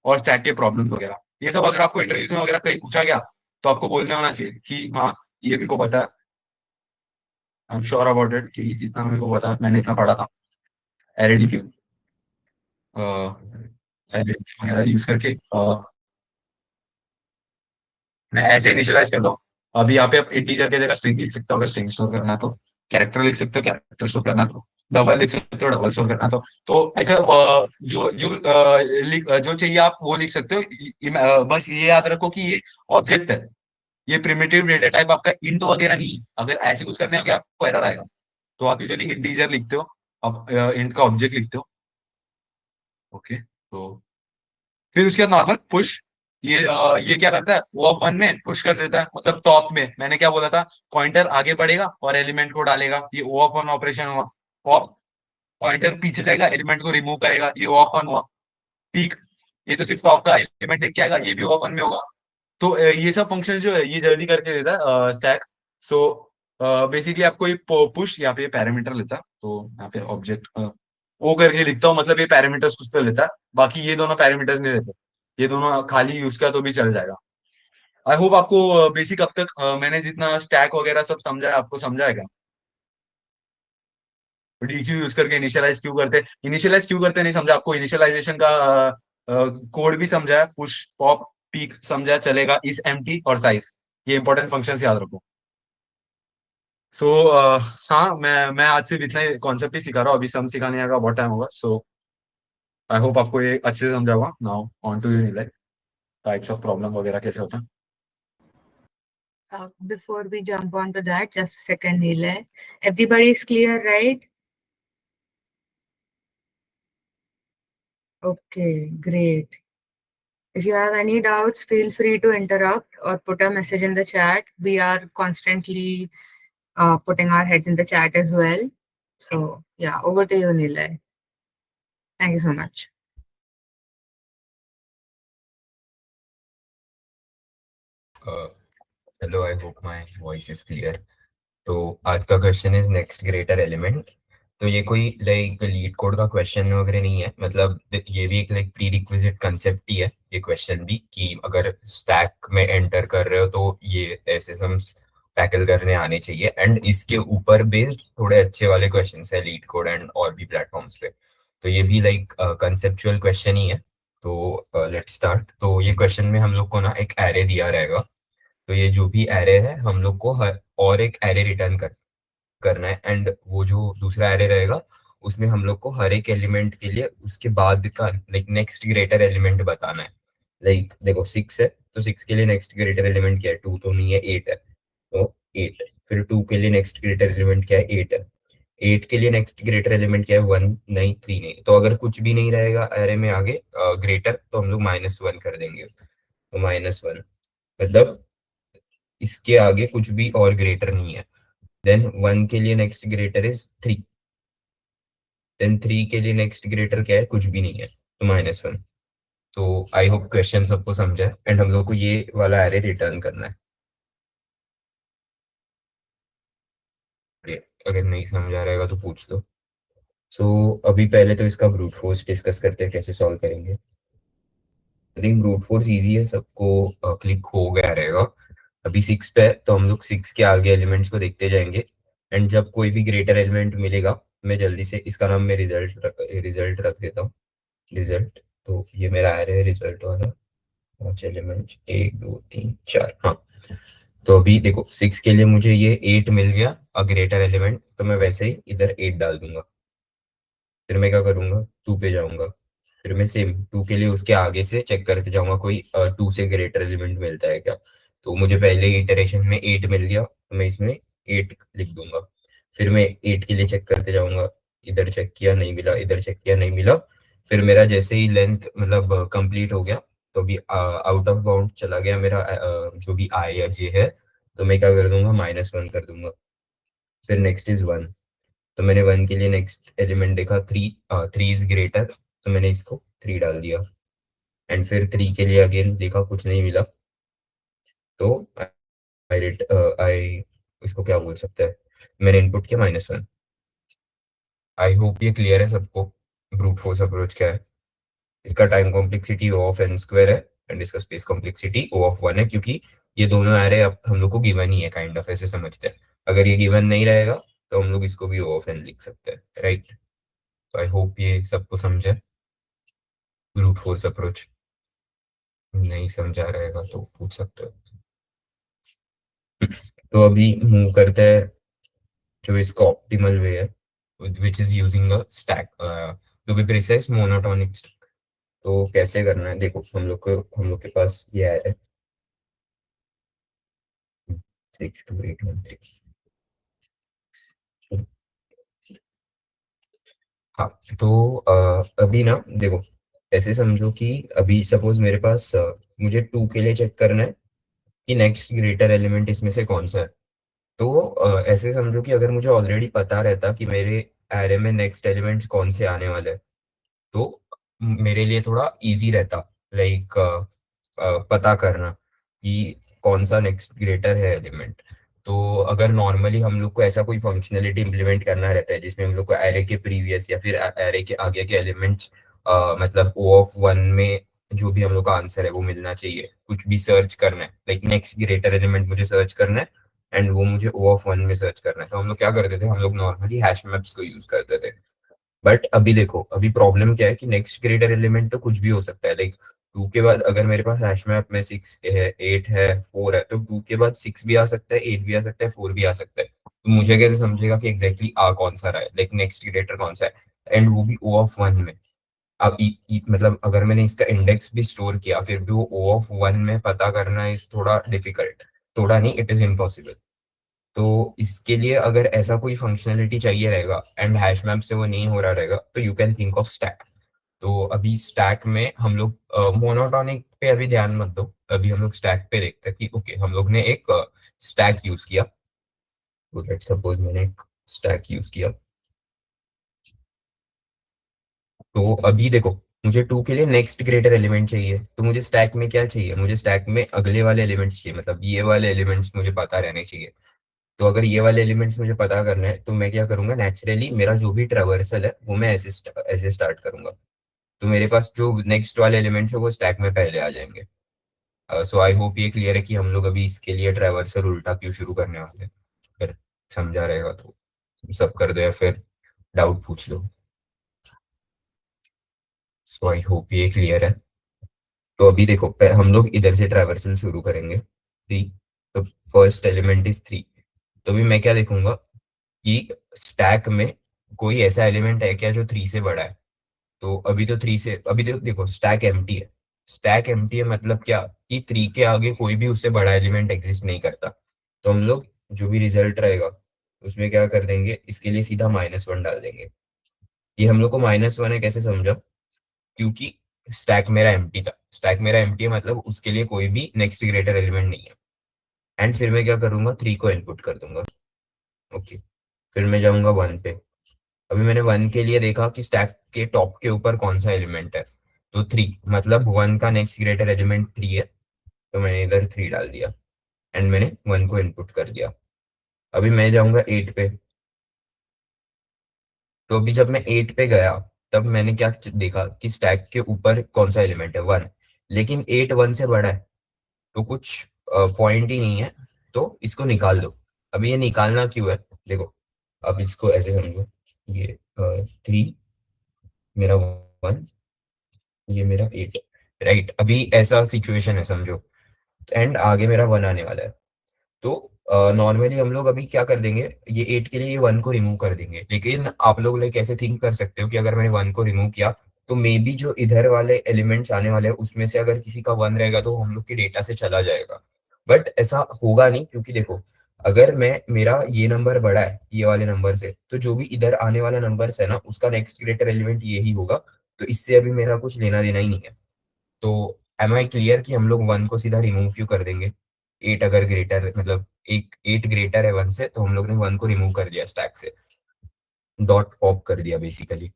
और स्टैक के प्रॉब्लम वगैरह ये सब अगर आपको इंटरव्यूज में वगैरह कहीं पूछा गया, तो आपको बोलने होना चाहिए कि हाँ ये मेरे को पता है, I am sure about it, कि इतना मेरे को पता है, मैंने इतना पढ़ा था एरेडीक्यू वगैरह यूज करके। मैं ऐसे इनिशियलाइज कर दो। अभी यहाँ पे आप इंटीजर की जगह स्ट्रिंग लिख सकते हो, अगर स्ट्रिंग स्टोर करना है तो कैरेक्टर लिख सकते हो, कैरेक्टर स्टोर करना तो डबल लिख सकते हो, डबल स्टोर करना तो ऐसा जो जो जो चाहिए आप वो लिख सकते हो। बस ये याद रखो कि ये ऑब्जेक्ट है, ये प्रिमिटिव डेटा टाइप आपका इंट वगैरह नहीं है। अगर ऐसे कुछ करने का आपको एरर आएगा, तो आप यूजुअली इंटीजर लिखते हो, आप इंट का ऑब्जेक्ट लिखते हो। ओके, तो फिर उसके बाद नॉर्मल पुश, ये क्या करता है, वो वन में पुश कर देता है, मतलब टॉप में मैंने क्या बोला था, पॉइंटर आगे बढ़ेगा और एलिमेंट को डालेगा, ये ओ ऑफ वन ऑपरेशन हुआ। पॉइंटर पीछे जाएगा, एलिमेंट को रिमूव करेगा, ये ओ ऑफ वन हुआ। पीक, ये तो सिर्फ टॉप का एलिमेंट देख के आएगा, ये भी ओ ऑफ वन में होगा। तो ये सब फंक्शन जो है ये जल्दी करके देता है स्टैक। सो बेसिकली आपको ये पुश यहाँ पे पैरामीटर लेता है, तो यहाँ पे ऑब्जेक्ट ओ करके लिखता हूँ, मतलब ये पैरामीटर्स कुछ तो लेता है, बाकी ये दोनों पैरामीटर्स नहीं लेते, ये दोनों खाली यूज किया तो भी चल जाएगा। आई होप आपको बेसिक अब तक मैंने जितना स्टैक वगैरह सब समझा है आपको समझाएगा। डीक्यू यूज करके इनिशियलाइज क्यों करते नहीं समझा, आपको इनिशियलाइजेशन का कोड भी समझा है, पुश पॉप पीक समझा चलेगा, इस एम्प्टी और साइज, ये इंपॉर्टेंट फंक्शंस याद रखो। सो हाँ, मैं आज सिर्फ इतना कॉन्सेप्ट ही सिखा रहा हूँ, अभी सम सिखाने का बहुत टाइम होगा। सो आई होप आपको ये अच्छे से समझा होगा। Now on to you, like types of problem वगैरह कैसे होता है। Before we jump on to that, just a second, Nilay. Everybody is clear, right? Okay, great. If you have any doubts, feel free to interrupt or put a message in the chat. We are constantly putting our heads in the chat as well. So, yeah, over to you, Nilay. Thank you so much. Hello, I hope my voice is clear. तो आज का question is next greater element. तो ये कोई like leet code का question वगैरह नहीं है, मतलब ये भी एक लाइक प्री रिक्विजिट कंसेप्ट ही है ये क्वेश्चन भी, कि अगर स्टैक में एंटर कर रहे हो तो ये ऐसे सम्स टैकल करने आने चाहिए। एंड इसके ऊपर बेस्ड थोड़े अच्छे वाले क्वेश्चंस है लीड कोड एंड और भी प्लेटफॉर्म्स पे। तो ये भी लाइक कंसेप्चुअल क्वेश्चन ही है। तो लेट्स स्टार्ट। तो ये क्वेश्चन में हम लोग को ना एक एरे दिया रहेगा। तो ये जो भी एरे है हम लोग को हर और एक एरे रिटर्न करना है। एंड वो जो दूसरा एरे रहेगा उसमें हम लोग को हर एक एलिमेंट के लिए उसके बाद का लाइक नेक्स्ट ग्रेटर एलिमेंट बताना है। लाइक देखो 6 है तो 6 के लिए नेक्स्ट ग्रेटर एलिमेंट क्या है, 2 तो नहीं है, 8 है, तो 8। फिर 2 के लिए नेक्स्ट ग्रेटर एलिमेंट क्या है, 8 है। 8 के लिए नेक्स्ट ग्रेटर एलिमेंट क्या है, 1 नहीं, 3 नहीं। तो अगर कुछ भी नहीं रहेगा एरे में आगे ग्रेटर तो हम लोग -1 कर देंगे। तो -1 मतलब इसके आगे कुछ भी और ग्रेटर नहीं है। देन 1 के लिए नेक्स्ट ग्रेटर इज 3। देन 3 के लिए नेक्स्ट ग्रेटर क्या है, कुछ भी नहीं है, तो -1। तो आई होप क्वेश्चन सबको समझा है। एंड हम लोग को ये वाला एरे रिटर्न करना है। अगर नहीं समझ आ रहेगा तो पूछ लो। सो अभी पहले तो इसका ब्रूट फोर्स डिस्कस करते हैं कैसे सॉल्व करेंगे। I think brute force easy है, सबको क्लिक हो गया रहेगा। अभी 6 पे है तो हम लोग 6 के आगे एलिमेंट्स को देखते जाएंगे। एंड जब कोई भी ग्रेटर एलिमेंट मिलेगा मैं जल्दी से इसका नाम मैं रिजल्ट रख देता हूँ। रिजल्ट, तो ये मेरा एरे है रिजल्ट वाला। 5 एलिमेंट, 1 2 3 4, हाँ। तो अभी देखो 6 के लिए मुझे ये 8 मिल गया अ ग्रेटर एलिमेंट, तो मैं वैसे ही इधर 8 डाल दूंगा। फिर मैं क्या करूंगा, 2 पे जाऊंगा। फिर मैं सेम 2 के लिए उसके आगे से चेक करके जाऊंगा कोई 2 से ग्रेटर एलिमेंट मिलता है क्या। तो मुझे पहले इटरेशन में 8 मिल गया तो मैं इसमें 8 लिख दूंगा। फिर मैं 8 के लिए चेक करते जाऊंगा, इधर चेक किया नहीं मिला, इधर चेक किया नहीं मिला। फिर मेरा जैसे ही लेंथ मतलब कंप्लीट हो गया तो अभी आउट ऑफ बाउंड चला गया मेरा जो भी आई या जे है, तो मैं क्या कर दूंगा, -1 कर दूंगा। फिर नेक्स्ट इज 1। तो मैंने 1 के लिए नेक्स्ट एलिमेंट देखा 3, 3 इज ग्रेटर, तो मैंने इसको 3 डाल दिया। एंड फिर 3 के लिए अगेन देखा कुछ नहीं मिला, तो आई इसको क्या बोल सकते हैं, मैंने इनपुट किया -1। आई होप ये क्लियर है सबको ब्रूट फोर्स अप्रोच क्या है। इसका time complexity O of n square है एंड इसका स्पेस कॉम्प्लेक्सिटी O ऑफ 1 है, क्योंकि ये दोनों एरे अब हम लोग को गिवन ही है, काइंड ऑफ ऐसे समझते हैं। अगर ये गिवन नहीं रहेगा तो हम लोग इसको भी O ऑफ n लिख सकते हैं, राइट। तो आई होप ये सबको समझे ब्रूट फोर्स अप्रोच। नहीं समझा रहेगा तो पूछ सकते हो। तो अभी मूव करते हैं जो इसका ऑप्टिमल वे है, which is using a stack, to be precise monotonic stack. तो कैसे करना है, देखो हम लोग के पास ये है 6 2 8 1 3। हाँ, तो अभी ना देखो ऐसे समझो कि अभी सपोज मेरे पास मुझे 2 के लिए चेक करना है कि नेक्स्ट ग्रेटर एलिमेंट इसमें से कौन सा है। तो ऐसे समझो कि अगर मुझे ऑलरेडी पता रहता कि मेरे एरे में नेक्स्ट एलिमेंट्स कौन से आने वाले हैं, तो मेरे लिए थोड़ा इजी रहता लाइक पता करना कि कौन सा नेक्स्ट ग्रेटर है एलिमेंट। तो अगर नॉर्मली हम लोग को ऐसा कोई फंक्शनलिटी इंप्लीमेंट करना रहता है जिसमें हम लोग को एरे के प्रीवियस या फिर एरे के आगे के एलिमेंट्स मतलब O ऑफ 1 में जो भी हम लोग का आंसर है वो मिलना चाहिए, कुछ भी सर्च करना है लाइक नेक्स्ट ग्रेटर एलिमेंट मुझे सर्च करना है एंड वो मुझे O ऑफ 1 में सर्च करना है, तो हम लोग क्या करते थे, हम लोग नॉर्मली हैश मैप्स को यूज करते थे। बट अभी देखो अभी प्रॉब्लम क्या है कि नेक्स्ट ग्रेटर एलिमेंट तो कुछ भी हो सकता है, लाइक 2 के बाद अगर मेरे पास हैश मैप में 6 है, 8 है, 4 है, तो 2 के बाद 6 भी आ सकता है, 8 भी आ सकता है, 4 भी आ सकता है। तो मुझे कैसे समझेगा कि एग्जैक्टली आ कौन सा रहा है, लाइक नेक्स्ट इटरेटर कौन सा है, एंड वो भी O ऑफ 1 में। अब मतलब अगर मैंने इसका इंडेक्स भी स्टोर किया फिर भी वो O ऑफ 1 में पता करना इस थोड़ा डिफिकल्ट, थोड़ा नहीं, इट इज इम्पॉसिबल। तो इसके लिए अगर ऐसा कोई फंक्शनलिटी चाहिए रहेगा एंड हैश मैप से वो नहीं हो रहा रहेगा, तो you can think of stack. तो अभी स्टैक में हम लोग मोनोटॉनिक पे अभी ध्यान मत दो, अभी हम लोग स्टैक पे देखते हैं कि ओके हम लोग ने एक स्टैक यूज किया। तो लेट्स सपोज मैंने एक स्टैक यूज किया। तो अभी देखो मुझे 2 के लिए नेक्स्ट ग्रेटर एलिमेंट चाहिए, तो मुझे स्टैक में क्या चाहिए, मुझे स्टैक में अगले वाले एलिमेंट्स चाहिए, मतलब ये वाले एलिमेंट्स मुझे पता रहने चाहिए। तो अगर ये वाले एलिमेंट्स मुझे पता करना है तो मैं क्या करूंगा, नेचुरली मेरा जो भी ट्रेवर्सल है वो मैं ऐसे स्टार्ट करूंगा। तो मेरे पास जो नेक्स्ट वाले एलिमेंट्स है वो स्टैक में पहले आ जाएंगे। सो आई होप ये क्लियर है कि हम लोग अभी इसके लिए ट्रेवर्सल उल्टा क्यों शुरू करने वाले हैं। फिर समझा रहेगा तो सब कर दो या फिर डाउट पूछ लो। सो आई होप ये क्लियर है। तो अभी देखो हम लोग इधर से ट्रैवर्सल शुरू करेंगे 3। तो फर्स्ट एलिमेंट इज 3। तो अभी मैं क्या लिखूंगा कि स्टैक में कोई ऐसा एलिमेंट है क्या जो 3 से बड़ा है। तो अभी तो 3 से, अभी तो देखो स्टैक एम्प्टी है। स्टैक एम्प्टी है मतलब क्या कि 3 के आगे कोई भी उससे बड़ा एलिमेंट एग्जिस्ट नहीं करता। तो हम लोग जो भी रिजल्ट रहेगा उसमें क्या कर देंगे, इसके लिए सीधा -1 डाल देंगे। ये हम लोग को -1 है कैसे समझा, क्योंकि स्टैक मेरा एम्प्टी था। स्टैक मेरा एम्प्टी है मतलब उसके लिए कोई भी नेक्स्ट ग्रेटर एलिमेंट नहीं है। एंड फिर मैं क्या करूंगा, 3 को इनपुट कर दूंगा। ओके, फिर मैं जाऊंगा 1 पे। अभी मैंने 1 के लिए देखा कि स्टैक के टॉप के ऊपर कौन सा एलिमेंट है, तो 3, मतलब 1 का नेक्स्ट ग्रेटर एलिमेंट 3 है। तो मैंने इधर 3 डाल दिया एंड मैंने 1 को इनपुट कर दिया। अभी मैं जाऊंगा 8 पे। तो अभी जब मैं 8 पे गया तब मैंने क्या देखा कि स्टैक के ऊपर कौन सा एलिमेंट है, 1। लेकिन 8 1 से बड़ा है तो कुछ पॉइंट ही नहीं है, तो इसको निकाल दो। अभी ये निकालना क्यों है, देखो अब इसको ऐसे समझो, ये 3 मेरा 1, ये मेरा 8, राइट। अभी ऐसा सिचुएशन है समझो, एंड आगे मेरा 1 आने वाला है। तो नॉर्मली हम लोग अभी क्या कर देंगे, ये 8 के लिए ये 1 को रिमूव कर देंगे। लेकिन आप लोग लाइक ऐसे थिंक कर सकते हो कि अगर मैंने 1 को रिमूव किया तो मे बी जो इधर वाले एलिमेंट्स आने वाले हैं उसमें से अगर किसी का 1 रहेगा तो हम लोग के डेटा से चला जाएगा। बट ऐसा होगा नहीं, क्योंकि देखो अगर मैं, मेरा ये नंबर बड़ा है ये वाले नंबर से, तो जो भी इधर आने वाला नंबर है ना उसका नेक्स्ट ग्रेटर एलिमेंट ये ही होगा। तो इससे अभी मेरा कुछ लेना देना ही नहीं है। तो एम आई क्लियर कि हम लोग 1 को सीधा रिमूव क्यों कर देंगे। 8 अगर ग्रेटर, मतलब एक 8 ग्रेटर है 1 से, तो हम लोग ने 1 को रिमूव कर दिया स्टैक से, डॉट पॉप कर दिया बेसिकली।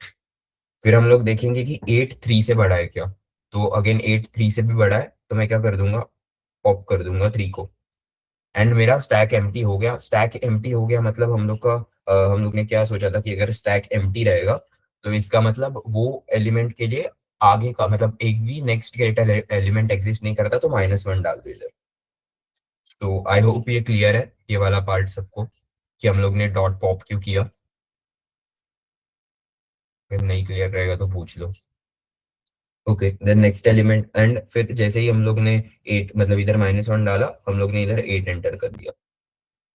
फिर हम लोग देखेंगे कि 8 3 से बड़ा है क्या। तो अगेन 8 3 से भी बड़ा है, तो मैं क्या कर दूंगा, पॉप कर दूंगा 3 को। एंड मेरा स्टैक एम्प्टी हो गया। स्टैक एम्प्टी हो गया मतलब हम लोग का हम लोग ने क्या सोचा था कि अगर स्टैक एम्प्टी रहेगा तो इसका मतलब वो एलिमेंट के लिए आगे का, मतलब एक भी नेक्स्ट ग्रेटर एलिमेंट एग्जिस्ट नहीं करता, तो -1 डाल दो इधर। तो आई होप ये क्लियर है ये वाला पार्ट सबको, कि हम लोग ने डॉट पॉप क्यों किया। अगर नहीं क्लियर रहेगा तो पूछ लो। Okay, then next element, and फिर जैसे ही हम लोग ने 8, मतलब इधर -1 डाला, हम लोग ने इधर 8 एंटर कर दिया।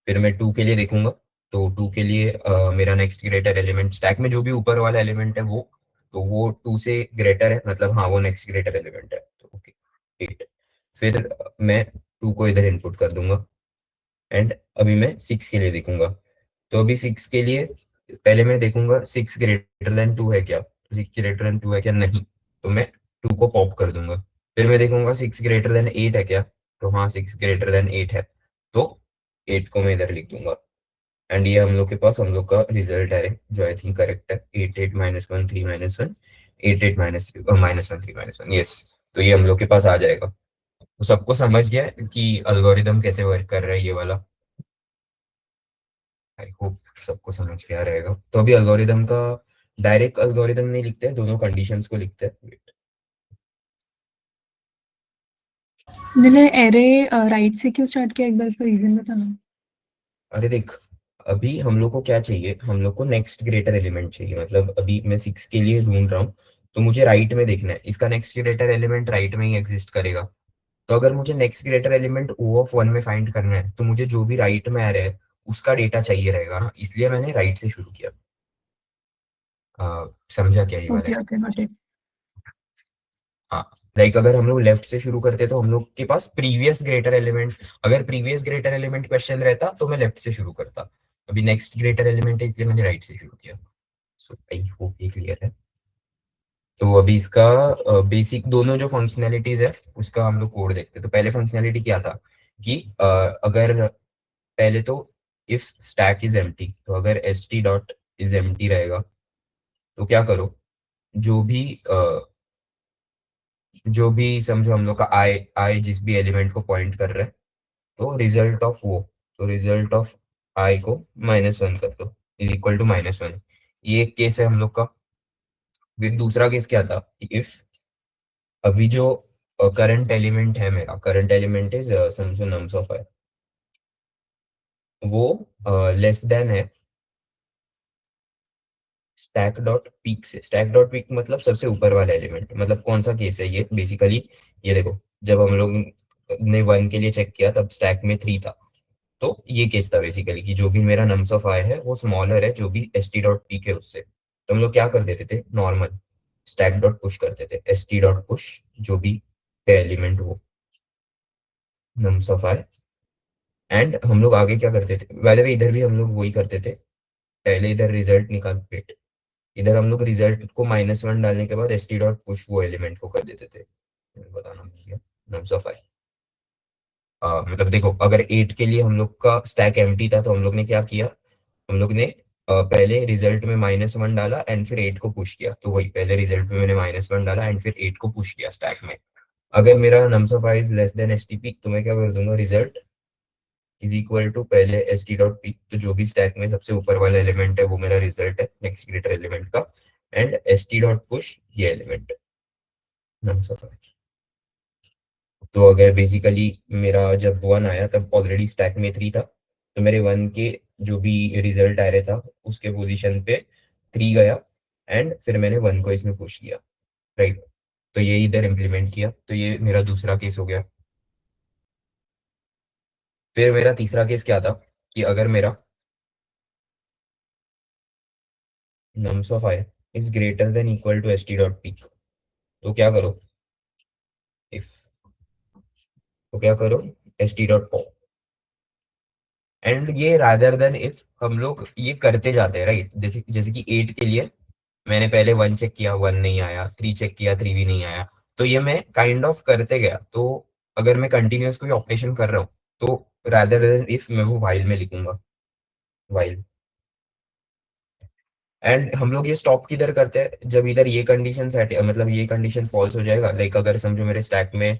फिर मैं 2 के लिए देखूंगा। तो 2 के लिए मेरा नेक्स्ट ग्रेटर एलिमेंट स्टैक में जो भी ऊपर वाला एलिमेंट है वो, तो वो 2 से ग्रेटर है, मतलब हाँ वो नेक्स्ट ग्रेटर एलिमेंट है, तो ओके 8। फिर मैं 2 को इधर इनपुट कर दूंगा एंड अभी मैं 6 के लिए देखूंगा। तो अभी 6 के लिए पहले मैं देखूंगा 6 ग्रेटर देन 2 है क्या, 6 ग्रेटर देन 2 है क्या, नहीं, तो मैं 2 को पॉप कर दूंगा। फिर मैं देखूंगा 6 ग्रेटर देन 8 है क्या, तो हाँ 6 ग्रेटर देन 8 है, तो 8 को मैं इधर लिख दूंगा। एंड ये हम लोग के पास हम लोग का रिजल्ट है जो आई थिंक करेक्ट है, 8 8 -1 3 -1, 8 8 -1 3 -1, यस। तो ये हम लोग के पास आ जाएगा। तो सबको समझ गया है कि अल्गोरिदम कैसे वर्क कर रहा है ये वाला। आई होप सबको समझ गया रहेगा। तो अभी अल्गोरिदम का, डायरेक्ट अल्गोरिदम नहीं लिखते हैं, दोनों कंडीशंस को लिखते हैं। Wait, मैंने एरे राइट से क्यों स्टार्ट किया, एक बार इसका रीजन बताना। अरे देख, अभी हम लोग को क्या चाहिए, हम लोग को नेक्स्ट ग्रेटर एलिमेंट चाहिए। मतलब अभी मैं 6 के लिए ढूंढ रहा हूँ तो मुझे राइट में देखना है, इसका नेक्स्ट ग्रेटर एलिमेंट राइट में ही एग्जिस्ट करेगा। तो अगर मुझे next greater element O of 1 में फाइंड करना है तो मुझे जो भी राइट में आ रहा है उसका डेटा चाहिए रहेगा ना, इसलिए मैंने राइट से शुरू किया। समझा क्या ये वाला? Okay, okay, got it. हाँ, लाइक अगर हम लोग लेफ्ट से शुरू करते तो हम लोग के पास प्रीवियस ग्रेटर एलिमेंट, अगर प्रीवियस ग्रेटर एलिमेंट क्वेश्चन रहता तो मैं लेफ्ट से शुरू करता। अभी नेक्स्ट ग्रेटर एलिमेंट है इसलिए मैंने राइट से शुरू किया। सो आई होप ये क्लियर है। तो अभी इसका बेसिक दोनों जो फंक्शनैलिटीज है उसका हम लोग कोड देखते हैं। तो पहले फंक्शनैलिटी क्या था कि अगर पहले तो इफ स्टैक इज एम्प्टी, तो अगर st डॉट इज एम्प्टी रहेगा तो क्या करो, जो भी समझो हम लोग का आई जिस भी एलिमेंट को पॉइंट कर रहा है, तो रिजल्ट ऑफ वो, तो रिजल्ट ऑफ आई को -1 कर दो इज इक्वल टू -1। ये एक केस है हम लोग का। फिर दूसरा केस क्या था, इफ अभी जो करंट एलिमेंट है, मेरा करंट एलिमेंट इज समझो नम्स ऑफ आई, वो लेस देन है स्टैक डॉट पीक से। स्टैक डॉट पीक मतलब सबसे ऊपर वाला एलिमेंट। मतलब कौन सा केस है ये बेसिकली, ये देखो जब हम लोग ने 1 के लिए चेक किया तब स्टैक में 3 था, तो ये केस था बेसिकली कि जो भी मेरा नम्स ऑफ आई है वो स्मॉलर है जो भी st डॉट पीक है उससे। तो हम लोग क्या कर देते थे, नॉर्मल स्टैक डॉट पुश करते थे, st डॉट पुश जो भी एलिमेंट हो नम्स ऑफ आई। एंड हम लोग आगे क्या करते थे, बाय द वे इधर भी हम लोग वही करते थे, पहले इधर रिजल्ट निकाल वेट, इधर हम लोग रिजल्ट को -1 डालने के बाद st डॉट पुश वो एलिमेंट को कर देते थे। बताना भूल गया, नम्स ऑफ आई। मतलब देखो अगर 8 के लिए हम लोग का स्टैक एम्प्टी था तो हम लोग ने क्या किया, हम लोग ने पहले रिजल्ट में -1 डाला एंड फिर 8 को पुश किया। तो वही पहले रिजल्ट में मैंने -1 डाला एंड फिर 8 को पुश किया स्टैक में। अगर मेरा nums of I is less than st peak तो मैं क्या कर दूंगा, रिजल्ट इज इक्वल टू पहले st डॉट पीक, तो जो भी स्टैक में सबसे ऊपर वाला एलिमेंट है वो मेरा रिजल्ट है नेक्स्ट ग्रेटर एलिमेंट का, एंड st डॉट पुश ये एलिमेंट नम्स ऑफ आई। तो अगर बेसिकली मेरा जब 1 आया तब ऑलरेडी स्टैक में 3 था, तो मेरे 1 के जो भी रिजल्ट आ रहा था उसके पोजीशन पे 3 गया एंड फिर मैंने 1 को इसमें पुश किया, राइट। तो ये इधर इम्प्लीमेंट किया, तो ये मेरा दूसरा केस हो गया। फिर मेरा तीसरा केस क्या था कि अगर मेरा nums of I is greater than equal to st dot peek, तो क्या करो, इफ, तो क्या करो st डॉट पॉप। एंड ये रादर देन इफ हम लोग ये करते जाते हैं, राइट। जैसे जैसे कि 8 के लिए मैंने पहले 1 चेक किया, 1 नहीं आया, 3 चेक किया, 3 भी नहीं आया, तो ये मैं काइंड ऑफ करते गया। तो अगर मैं कंटिन्यूअस कोई ऑपरेशन कर रहा हूँ तो रादर देन इफ मैं वो वाइल में लिखूंगा, वाइल। एंड हम लोग ये स्टॉप किधर करते हैं, जब इधर ये कंडीशन सेट, मतलब ये कंडीशन फॉल्स हो जाएगा। लाइक अगर समझो मेरे स्टैक में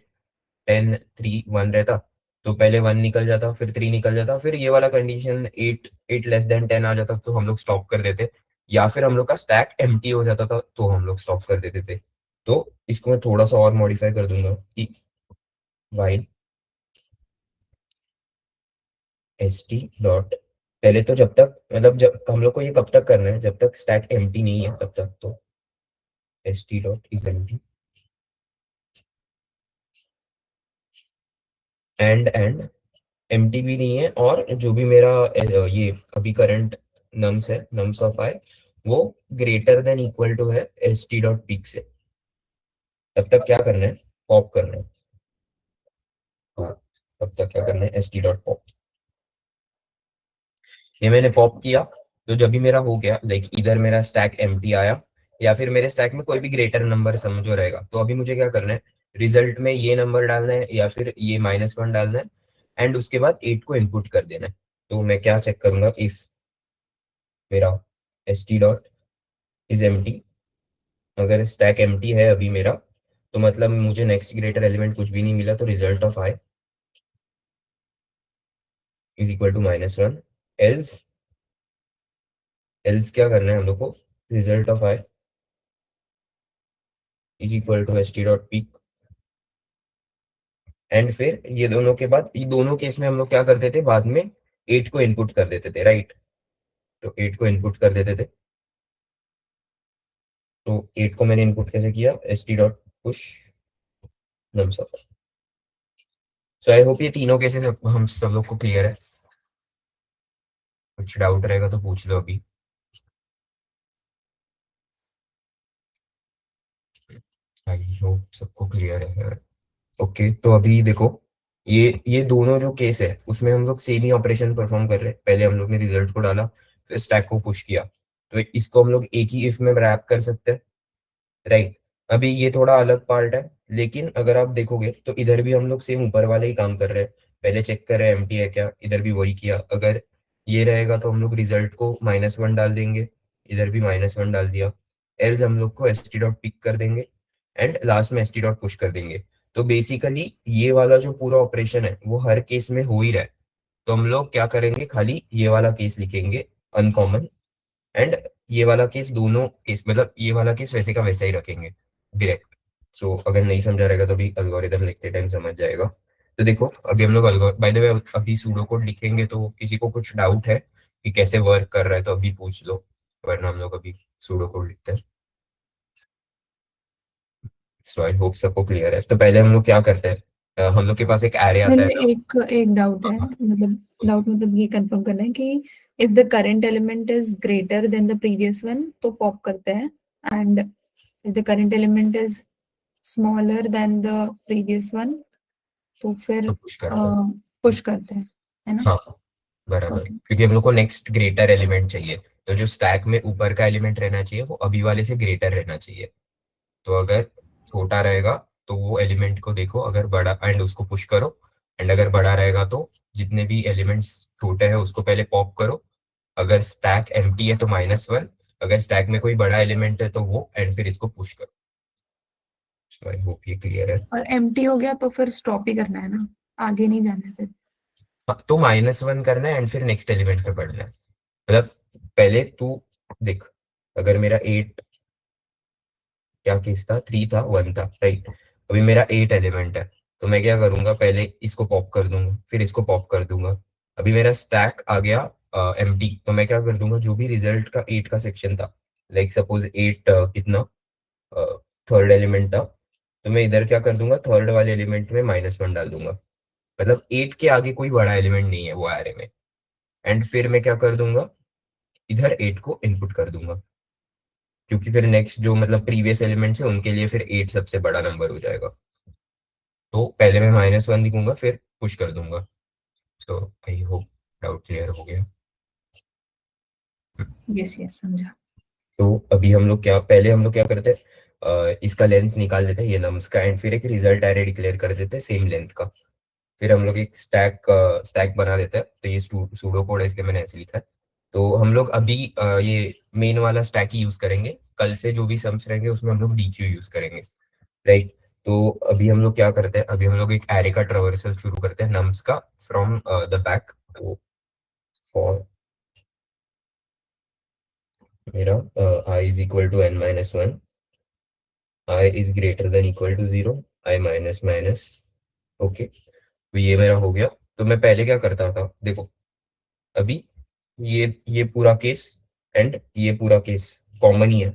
10 3 1 रहता, तो पहले 1 निकल जाता, फिर 3 निकल जाता, फिर ये वाला कंडीशन 8 लेस देन 10 आ जाता, तो हम लोग स्टॉप कर देते। या फिर हम लोग का स्टैक एम्प्टी हो जाता था तो हम लोग स्टॉप कर देते थे। तो इसको मैं थोड़ा सा और मॉडिफाई कर दूंगा कि वाइल st डॉट, पहले तो जब तक, मतलब जब हम लोग को ये कब तक करना है, जब तक स्टैक एम्प्टी नहीं है तब तक। तो st dot is empty and empty भी नहीं है, और जो भी मेरा ये अभी करंट नम्स है, नम्स ऑफ आई, वो ग्रेटर देन इक्वल टू है st डॉट पीक से, तब तक क्या करना है, पॉप करना है। हाँ, तब तक क्या करना है, st डॉट पॉप। ये मैंने पॉप किया, तो जब भी मेरा हो गया, लाइक इधर मेरा स्टैक एम्प्टी आया या फिर मेरे स्टैक में कोई भी ग्रेटर नंबर समझो रहेगा, तो अभी मुझे क्या करना है, रिजल्ट में ये नंबर डालना है या फिर ये -1 डालना है एंड उसके बाद 8 को इनपुट कर देना है। तो मैं क्या चेक करूंगा, इफ मेरा st डॉट इज एम्प्टी, अगर स्टैक एम्प्टी है अभी मेरा, तो मतलब मुझे नेक्स्ट ग्रेटर एलिमेंट कुछ भी नहीं मिला, तो result of I is equal to -1। Else else क्या करना है हम लोग को, result of I is equal to st dot peek. And फिर ये दोनों के बाद, ये दोनों केस में हम लोग क्या करते थे, बाद में 8 को इनपुट कर देते थे, राइट। तो 8 को इनपुट कर देते थे तो 8 को मैंने इनपुट कैसे किया, st dot push nums of. So I hope ये तीनों केसेस हम सब लोग को क्लियर है। कुछ डाउट रहेगा तो पूछ लो अभी। आई होप सबको क्लियर है। ओके, तो अभी देखो, ये दोनों जो केस है उसमें हम लोग सेम ही ऑपरेशन परफॉर्म कर रहे हैं। पहले हम लोग ने रिजल्ट को डाला, फिर स्टैक को पुश किया, तो इसको हम लोग एक ही इफ में रैप कर सकते हैं, राइट। अभी ये थोड़ा अलग पार्ट है, लेकिन अगर आप देखोगे तो इधर भी हम लोग सेम ऊपर वाले ही काम कर रहे हैं। पहले चेक कर रहे हैं एम्प्टी है क्या, इधर भी वही किया। अगर ये रहेगा तो हम लोग रिजल्ट को -1 डाल देंगे, इधर भी -1 डाल दिया। एल्स हम लोग को st डॉट पिक कर देंगे एंड लास्ट में st डॉट पुश कर देंगे। तो बेसिकली ये वाला जो पूरा ऑपरेशन है वो हर केस में हो ही रहा है। तो हम लोग क्या करेंगे, खाली ये वाला केस लिखेंगे अनकॉमन, एंड ये वाला केस, दोनों केस मतलब ये वाला केस वैसे का वैसा ही रखेंगे डायरेक्ट। सो अगर नहीं समझा रहेगा तो अभी एल्गोरिदम लिखते टाइम समझ जाएगा। तो देखो अभी हम लोग बाय द वे अभी सूडो कोड लिखेंगे, तो किसी को कुछ डाउट है कि कैसे वर्क कर रहा है तो अभी पूछ लो, वरना हम लोग अभी सूडो कोड लिखते हैं। सो आई होप सबको क्लियर है। तो पहले हम लोग क्या करते हैं, हम लोग के पास एक एरे आता है मेरे ना। एक डाउट है, मतलब डाउट मतलब ये कंफर्म करना है कि if the current element is greater then the previous one तो पॉप करते हैं, and if the current element is smaller than the previous one तो फिर तो पुश करते हैं। पुश करते हैं, है ना? हाँ बराबर, ओके। क्योंकि हम लोग को नेक्स्ट ग्रेटर एलिमेंट चाहिए। तो जो स्टैक में ऊपर का एलिमेंट रहना चाहिए वो अभी वाले से ग्रेटर रहना चाहिए। तो अगर छोटा रहेगा तो वो एलिमेंट को देखो, अगर बड़ा एंड उसको पुश करो, एंड अगर बड़ा रहेगा तो जितने भी एलिमेंट्स छोटे हैं उसको पहले पॉप करो। अगर स्टैक एम्प्टी है तो -1, अगर स्टैक में कोई बड़ा एलिमेंट है तो वो, एंड फिर इसको पुश करो। सो आई होप ये क्लियर है। और एम्प्टी हो गया तो फिर स्टॉप ही करना है ना, आगे नहीं जाना है फिर? हाँ, तो -1 करना है एंड फिर नेक्स्ट एलिमेंट पे बढ़ना है। मतलब पहले तू देख, अगर मेरा 8 क्या केस था, 3 था, 1 था, राइट। अभी मेरा 8 एलिमेंट है, तो मैं क्या करूंगा, पहले इसको पॉप कर दूंगा, फिर इसको पॉप कर दूंगा। अभी मेरा स्टैक आ गया एम्प्टी, तो मैं क्या कर दूंगा, जो भी रिजल्ट का 8 का सेक्शन था, लाइक सपोज 8 कितना थर्ड एलिमेंट था, तो मैं इधर क्या कर दूंगा, थर्ड वाले एलिमेंट में -1 डाल दूंगा। मतलब 8 के आगे कोई बड़ा एलिमेंट नहीं है वो एरे में। एंड फिर मैं क्या कर दूंगा, इधर 8 को इनपुट कर दूंगा, क्योंकि फिर नेक्स्ट जो मतलब प्रीवियस एलिमेंट्स है उनके लिए फिर 8 सबसे बड़ा नंबर हो जाएगा। तो पहले मैं -1 लिखूंगा फिर पुश कर दूंगा। सो आई होप डाउट क्लियर हो गया। यस यस, समझा। तो अभी हम लोग क्या, पहले हम लोग क्या करते हैं, इसका लेंथ निकाल लेते हैं ये नम्स का, एंड फिर एक रिजल्ट एरे डिक्लेयर कर देते हैं सेम लेंथ का। फिर हम लोग एक स्टैक बना देते हैं। तो ये सूडो कोड है इसलिए मैंने ऐसे लिखा है। तो हम लोग अभी ये मेन वाला स्टैक ही यूज करेंगे, कल से जो भी सम्स रहेंगे उसमें हम लोग डीक्यू यूज करेंगे, राइट। तो अभी हम लोग क्या करते हैं, अभी हम लोग एक एरे का ट्रावर्सल शुरू करते हैं नम्स का फ्रॉम द बैक। तो फॉर मेरा i is equal to n-1, i is greater than equal to 0, i minus minus. Okay, तो ये मेरा हो गया। तो मैं पहले क्या करता था, देखो अभी ये पूरा केस एंड ये पूरा केस कॉमन ही है,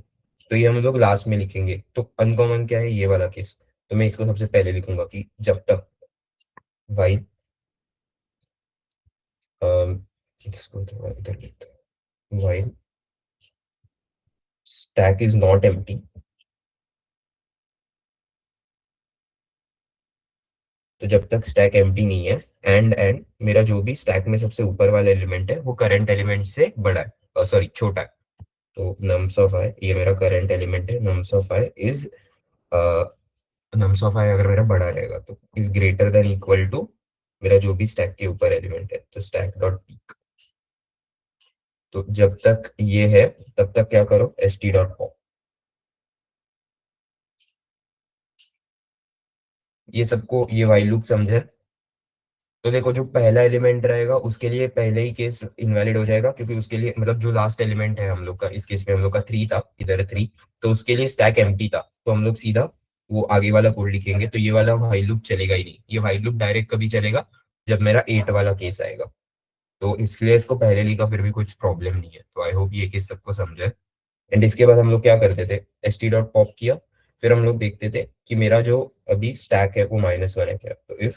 तो ये हम लोग लास्ट में लिखेंगे। तो अनकॉमन क्या है, ये वाला केस। तो मैं इसको सबसे पहले लिखूंगा कि जब तक वाइल इसको थोड़ा इधर लिखते हैं, while stack is not empty. तो जब तक स्टैक एम्प्टी नहीं है, एंड मेरा जो भी स्टैक में सबसे ऊपर वाला एलिमेंट है वो करंट एलिमेंट से बड़ा है, सॉरी छोटा है। तो नम्स ऑफ आई, ये मेरा करंट एलिमेंट है, nums of I is, nums of I अगर मेरा बड़ा रहेगा तो is greater than equal to मेरा जो भी स्टैक के ऊपर एलिमेंट है, तो स्टैक डॉट पीक। तो जब तक ये है तब तक क्या करो, st डॉट पॉप। ये सबको ये वाइल लूप समझे? तो देखो जो पहला एलिमेंट रहेगा उसके लिए पहले ही केस इनवैलिड हो जाएगा, क्योंकि उसके लिए मतलब जो लास्ट एलिमेंट है हम लोग का, इस केस में हम लोग का 3 था, इधर 3, तो उसके लिए स्टैक एम्प्टी था। तो हम लोग सीधा वो आगे वाला कोड लिखेंगे, तो ये वाला व्हाइल लूप चलेगा ही नहीं। ये व्हाइल लूप डायरेक्ट कभी चलेगा, जब मेरा 8 वाला केस आएगा। तो इसलिए इसको पहले लिखा फिर भी कुछ प्रॉब्लम नहीं है। तो आई होप ये केस सबको समझे। एंड इसके बाद हम लोग क्या करते थे, एस टी डॉट पॉप किया, फिर हम लोग देखते थे कि मेरा जो अभी स्टैक है वो -1 है क्या, तो इफ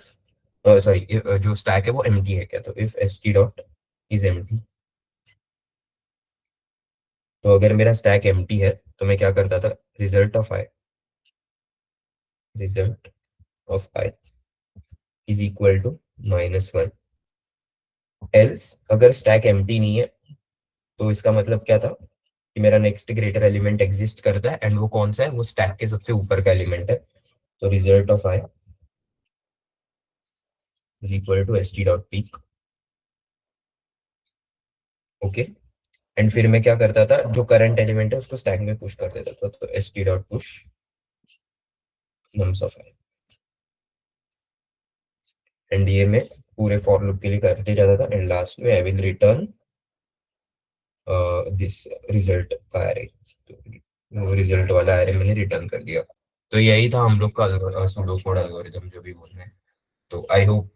सॉरी जो स्टैक है वो एम्प्टी है क्या, तो if S t dot is empty, तो अगर मेरा स्टैक एम्प्टी है तो मैं क्या करता था, result of I is equal to -1। Else अगर स्टैक एम्प्टी नहीं है तो इसका मतलब क्या था कि मेरा नेक्स्ट ग्रेटर एलिमेंट एग्जिस्ट करता है, एंड वो कौन सा है, वो स्टैक के सबसे ऊपर का एलिमेंट है, तो result of I is equal to s t dot peek. Okay, and फिर मैं क्या करता था, जो करंट एलिमेंट है उसको स्टैक में पुश कर देता था, तो S t dot push nums of I, and ये मैं पूरे फॉर लूप के लिए करते जाता था, एंड लास्ट में I will return this result का एरे, तो वो रिजल्ट वाला एरे मैंने रिटर्न कर दिया। तो यही था हम लोग का सूडो कोड एल्गोरिथम जो भी बोलते हैं। तो I hope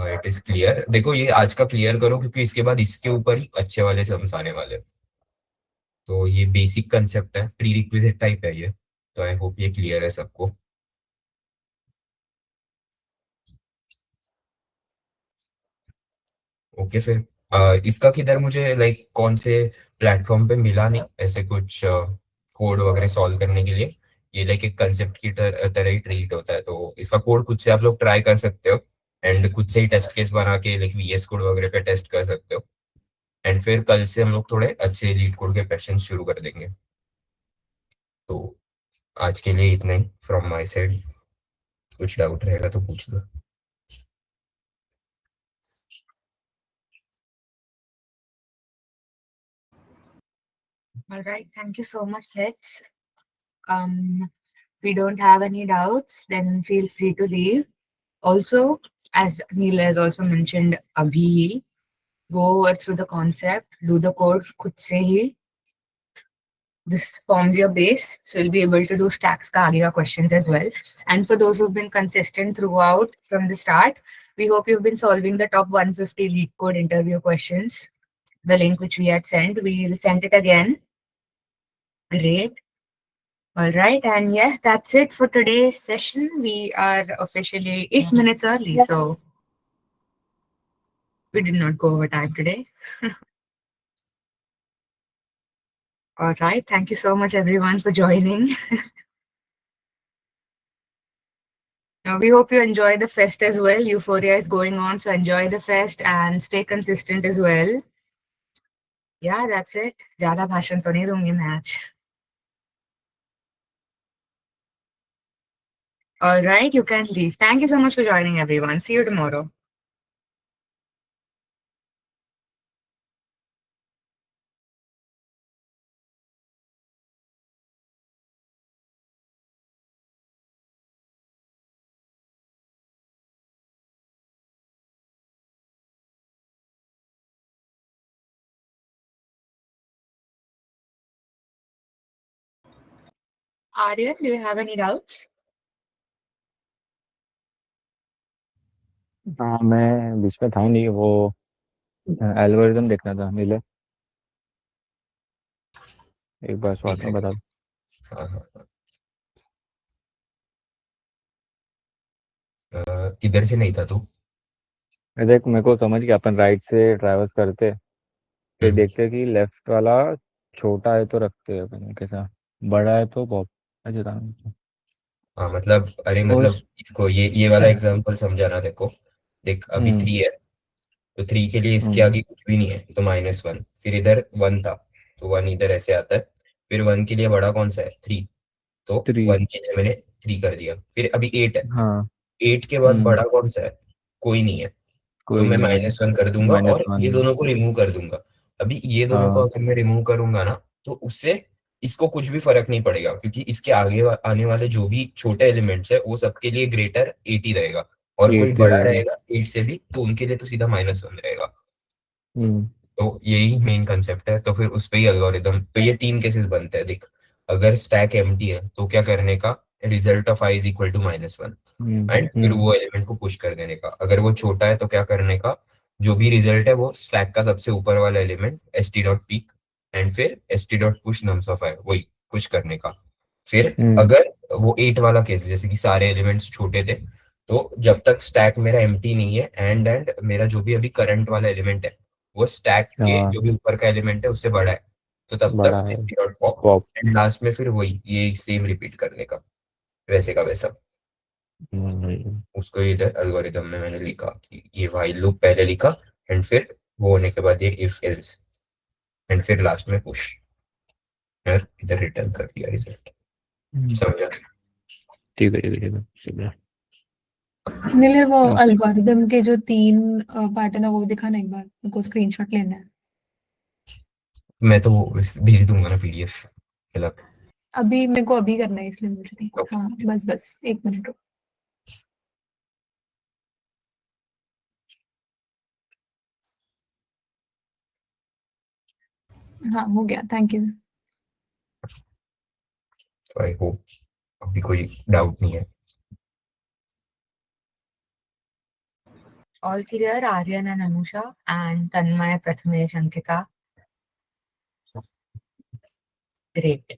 it is clear. देखो ये आज का क्लियर करो, क्योंकि इसके बाद इसके ऊपर ही अच्छे वाले सम्स आने वाले हैं। तो ये बेसिक कंसेप्ट है, प्री रिक्विजिट टाइप है ये, तो आई होप ये क्लियर है सबको। ओके, फिर इसका किधर मुझे लाइक कौन से प्लेटफॉर्म पे मिला नहीं ऐसे कुछ कोड वगैरह सॉल्व करने के लिए, ये लाइक एक कंसेप्ट की तरह ही ट्रीट होता है, तो इसका कोड खुद से आप लोग ट्राई कर सकते हो, एंड खुद से ही टेस्ट केस बना के लाइक वीएस कोड वगैरह पे टेस्ट कर सकते हो, एंड फिर कल से हम लोग थोड़े अच्छे लीड कोड के क्वेश्चन शुरू कर देंगे। तो आज के लिए इतना ही फ्रॉम माय साइड, कुछ डाउट रहेगा तो पूछ लो। All right, thank you so much, Lex. We don't have any doubts, then feel free to leave. Also, as Neil has also mentioned, abhi, go through the concept, do the code khud se hi. This forms your base, so you'll be able to do stacks ka aage ka questions as well. And for those who've been consistent throughout from the start, we hope you've been solving the top 150 lead code interview questions. The link which we had sent, we'll send it again. Great. All right, and yes, that's it for today's session. We are officially 8 minutes early, so we did not go over time today. All right, thank you so much everyone for joining. Now, we hope you enjoy the fest as well. Euphoria is going on, so enjoy the fest and stay consistent as well. Yeah, that's it. Jada bhashan to nahi dungi मैं आज. All right, you can leave. Thank you so much for joining, everyone. See you tomorrow. Aryan, do you have any doubts? हाँ, मैं बीच में था नहीं, वो algorithm देखना था नीले, एक बार एक शॉर्ट में बता सेकंड। हाँ हाँ हाँ। किधर से नहीं था तू? दो। देख, मेरे को समझ गया, अपन राइट से ट्रैवर्स करते, फिर देखते कि लेफ्ट वाला छोटा है तो रखते हैं अपन कैसा, बड़ा है तो पॉप ऐसे था। हाँ मतलब, अरे मतलब उस इसको ये वाला एग्जांपल समझाना, देखो देख अभी हम्म 3 है, तो 3 के लिए इसके हम्म आगे कुछ भी नहीं है तो -1, फिर इधर 1 था तो 1 इधर ऐसे आता है, फिर 1 के लिए बड़ा कौन सा है, 3, तो 3। 1 के लिए मैंने 3 कर दिया, फिर अभी 8 है, हाँ। 8 के बाद हम्म बड़ा कौन सा है, कोई नहीं है, तो कोई मैं नहीं है। -1 कर दूंगा और ये -1। दोनों को रिमूव कर दूंगा। अभी ये दोनों को हाँ, अगर मैं रिमूव करूंगा ना, तो उससे इसको कुछ भी फर्क नहीं पड़ेगा, क्योंकि इसके आगे आने वाले जो भी छोटे एलिमेंट्स है वो सबके लिए ग्रेटर 8 ही रहेगा, और कोई 8 ही बड़ा रहेगा। रहेगा 8 से भी तो उनके लिए तो सीधा -1 रहेगा। हम्म तो यही मेन कंसेप्ट है, तो फिर उस पे ही एल्गोरिदम, तो ये 3 केसेस बनते हैं देख। अगर स्टैक एम्प्टी है तो क्या करने का, result of I is equal to -1, and फिर हम्म वो एलिमेंट को पुश कर देने का। अगर वो छोटा है तो क्या करने का, जो भी रिजल्ट है वो स्टैक का सबसे ऊपर वाला element S t dot peek and फिर st.push nums of I, वही कुछ करने का। फिर हम्म। अगर वो 8 वाला केस जैसे कि सारे एलिमेंट्स छोटे थे, तो जब तक स्टैक मेरा एम्प्टी नहीं है एंड मेरा जो भी अभी करंट वाला एलिमेंट है वो स्टैक के हाँ जो भी ऊपर का एलिमेंट है उससे बड़ा है, तो तब बड़ा तक है st.pop पॉप। एंड लास्ट में फिर वही ये सेम रिपीट करने का, वैसे का वैसा। उसको इधर एल्गोरिदम में मैंने लिखा कि ये व्हाइल लूप पहले लिखा एंड फिर वो होने के बाद ये इफ एल्स एंड फिर लास्ट में पुश, फिर इधर रिटर्न कर दिया रिजल्ट। समझा? ठीक है ठीक है ठीक है समझा। नीले वो एल्गोरिदम के जो 3 पार्ट है ना, वो भी दिखाना एक बार, उनको स्क्रीनशॉट लेना है। मैं तो भेज दूंगा ना PDF फिलहाल। अभी मेरे को अभी करना है इसलिए बोल रही थी। Okay. हाँ बस बस 1 मिनट रुक। हाँ हो गया, थैंक यू। आई होप अभी कोई डाउट नहीं है। All clear, Aryan and Anusha, and Tanmay, Prathamesh, Ankita. Great.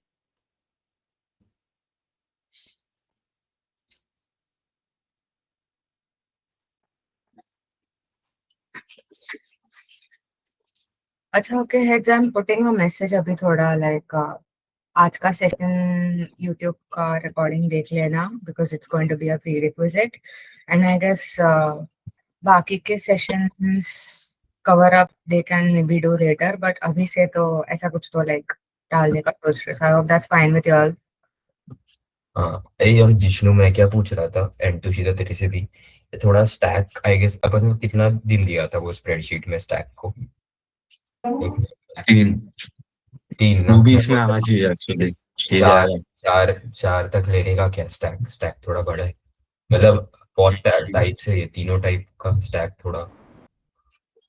अच्छा, okay, heads, I'm putting a message अभी थोड़ा like आज का सेशन YouTube का रिकॉर्डिंग देख लेना because it's going to be a prerequisite, and I guess बाकी के sessions cover up they can maybe do later, but अभी से तो ऐसा कुछ तो like डालने का सोच रहे, so I hope that's fine with you all. हाँ, ए और जिष्णु, मैं क्या पूछ रहा था एंड तुषिता तेरे से भी, थोड़ा स्टैक आई गेस अपन को कितना दिन दिया था वो स्प्रेडशीट में स्टैक को? 3 ना? 20 में आना चाहिए एक्चुअली। चार चार तक लेने का क्या? स्टैक थोड़ा बड़ा है, मतलब बहुत टाइप से ये तीनों टाइप का स्टैक थोड़ा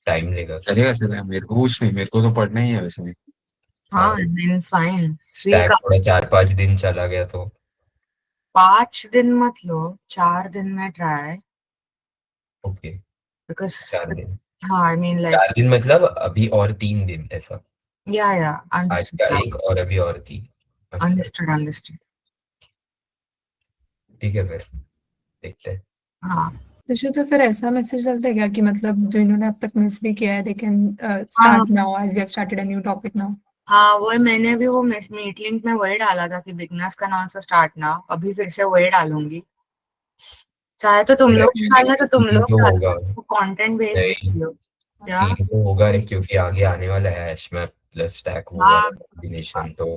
टाइम लेगा। चलेगा चलेगा, मेरे को कुछ नहीं, मेरे को तो पढ़ना ही है वैसे भी। हाँ, then fine. स्टैक थोड़ा 4-5 दिन चला गया तो 5 दिन मत लो, 4 दिन में ट्राई, ओके। because 4 दिन, हाँ, I mean like 4 दिन मतलब अभी और 3 दिन ऐसा? yeah, आज understood, का एक और अभी और 3। अच्छा, understood. ठीक है फिर देखते हैं। हाँ तो फिर ऐसा मैसेज डालते हैं क्या कि मतलब जो इन्होंने अब तक मिस भी किया है they can start now as we have started a new topic now. हाँ, वो मैंने भी वो मीट लिंक में वही डाला था कि बिगनर्स का नाम से स्टार्ट नाउ, अभी फिर से वही डालूंगी, चाहे तो तुम लोग डालना तो तुम लोग तो होगा डालो, कंटेंट बेस्ड नहीं, वीडियो। क्या? सीन तो होगा नहीं क्योंकि आगे आने वाला है HMAP प्लस स्टैक वो हाँ। कॉम्बिनेशन, तो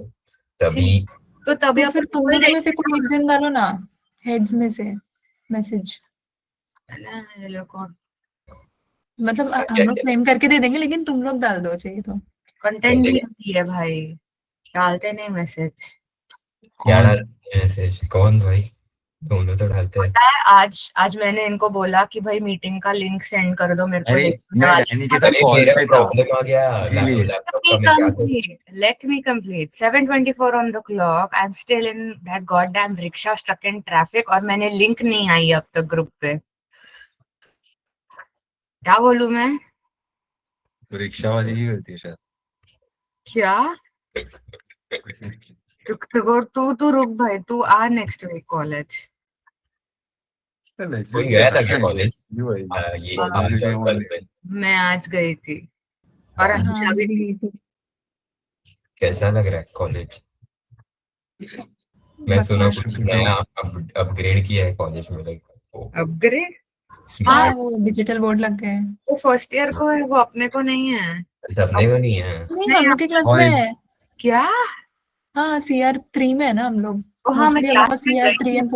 तभी तो तभी तो फिर तुम लोगों में से कोई एक जन डालो ना हेड्स में से मैसेज, मतलब हम लोग फ्रेम करके दे देंगे लेकिन तुम लोग डाल दो चाहिए तो। कंटेंट भी होती है भाई, डालते नहीं मैसेज। क्या डालते हैं मैसेज? कौन भाई? दोनों तो डालते हैं। पता है आज मैंने इनको बोला कि भाई मीटिंग का लिंक सेंड कर दो मेरे को, अरे मैं डैनी के साथ कॉल मेरा पे था प्रॉब्लम आ गया इसीलिए। लैपटॉप का, मैं क्या करूं? Let me complete. 7:24 on the clock. I'm still in that goddamn rickshaw stuck in traffic और मैंने लिंक नहीं आई अब तक ग्रुप पे। क्या बोलूं मैं? रिक्शा वाली ही करती है शायद। क्या? तू रुक भाई, तू आ नेक्स्ट वीक कॉलेज। कोई गया था क्या कॉलेज? ये हाँ। आज और कल में मैं आज गई थी और अनुषा भी थी। कैसा लग रहा है कॉलेज? मैं सुना कुछ नया अपग्रेड किया है कॉलेज में, लाइक अपग्रेड? हाँ, स्मार्ट। वो डिजिटल बोर्ड लग गए हैं। वो फर्स्ट ईयर को है, वो अपने को नहीं है। अपने को नहीं है? नहीं हम लोग की क्लास में है। क्या? हाँ CR3 में है ना हम लोग। हाँ, मैं मोस्टली हम लोग क्लास में CR3 एंड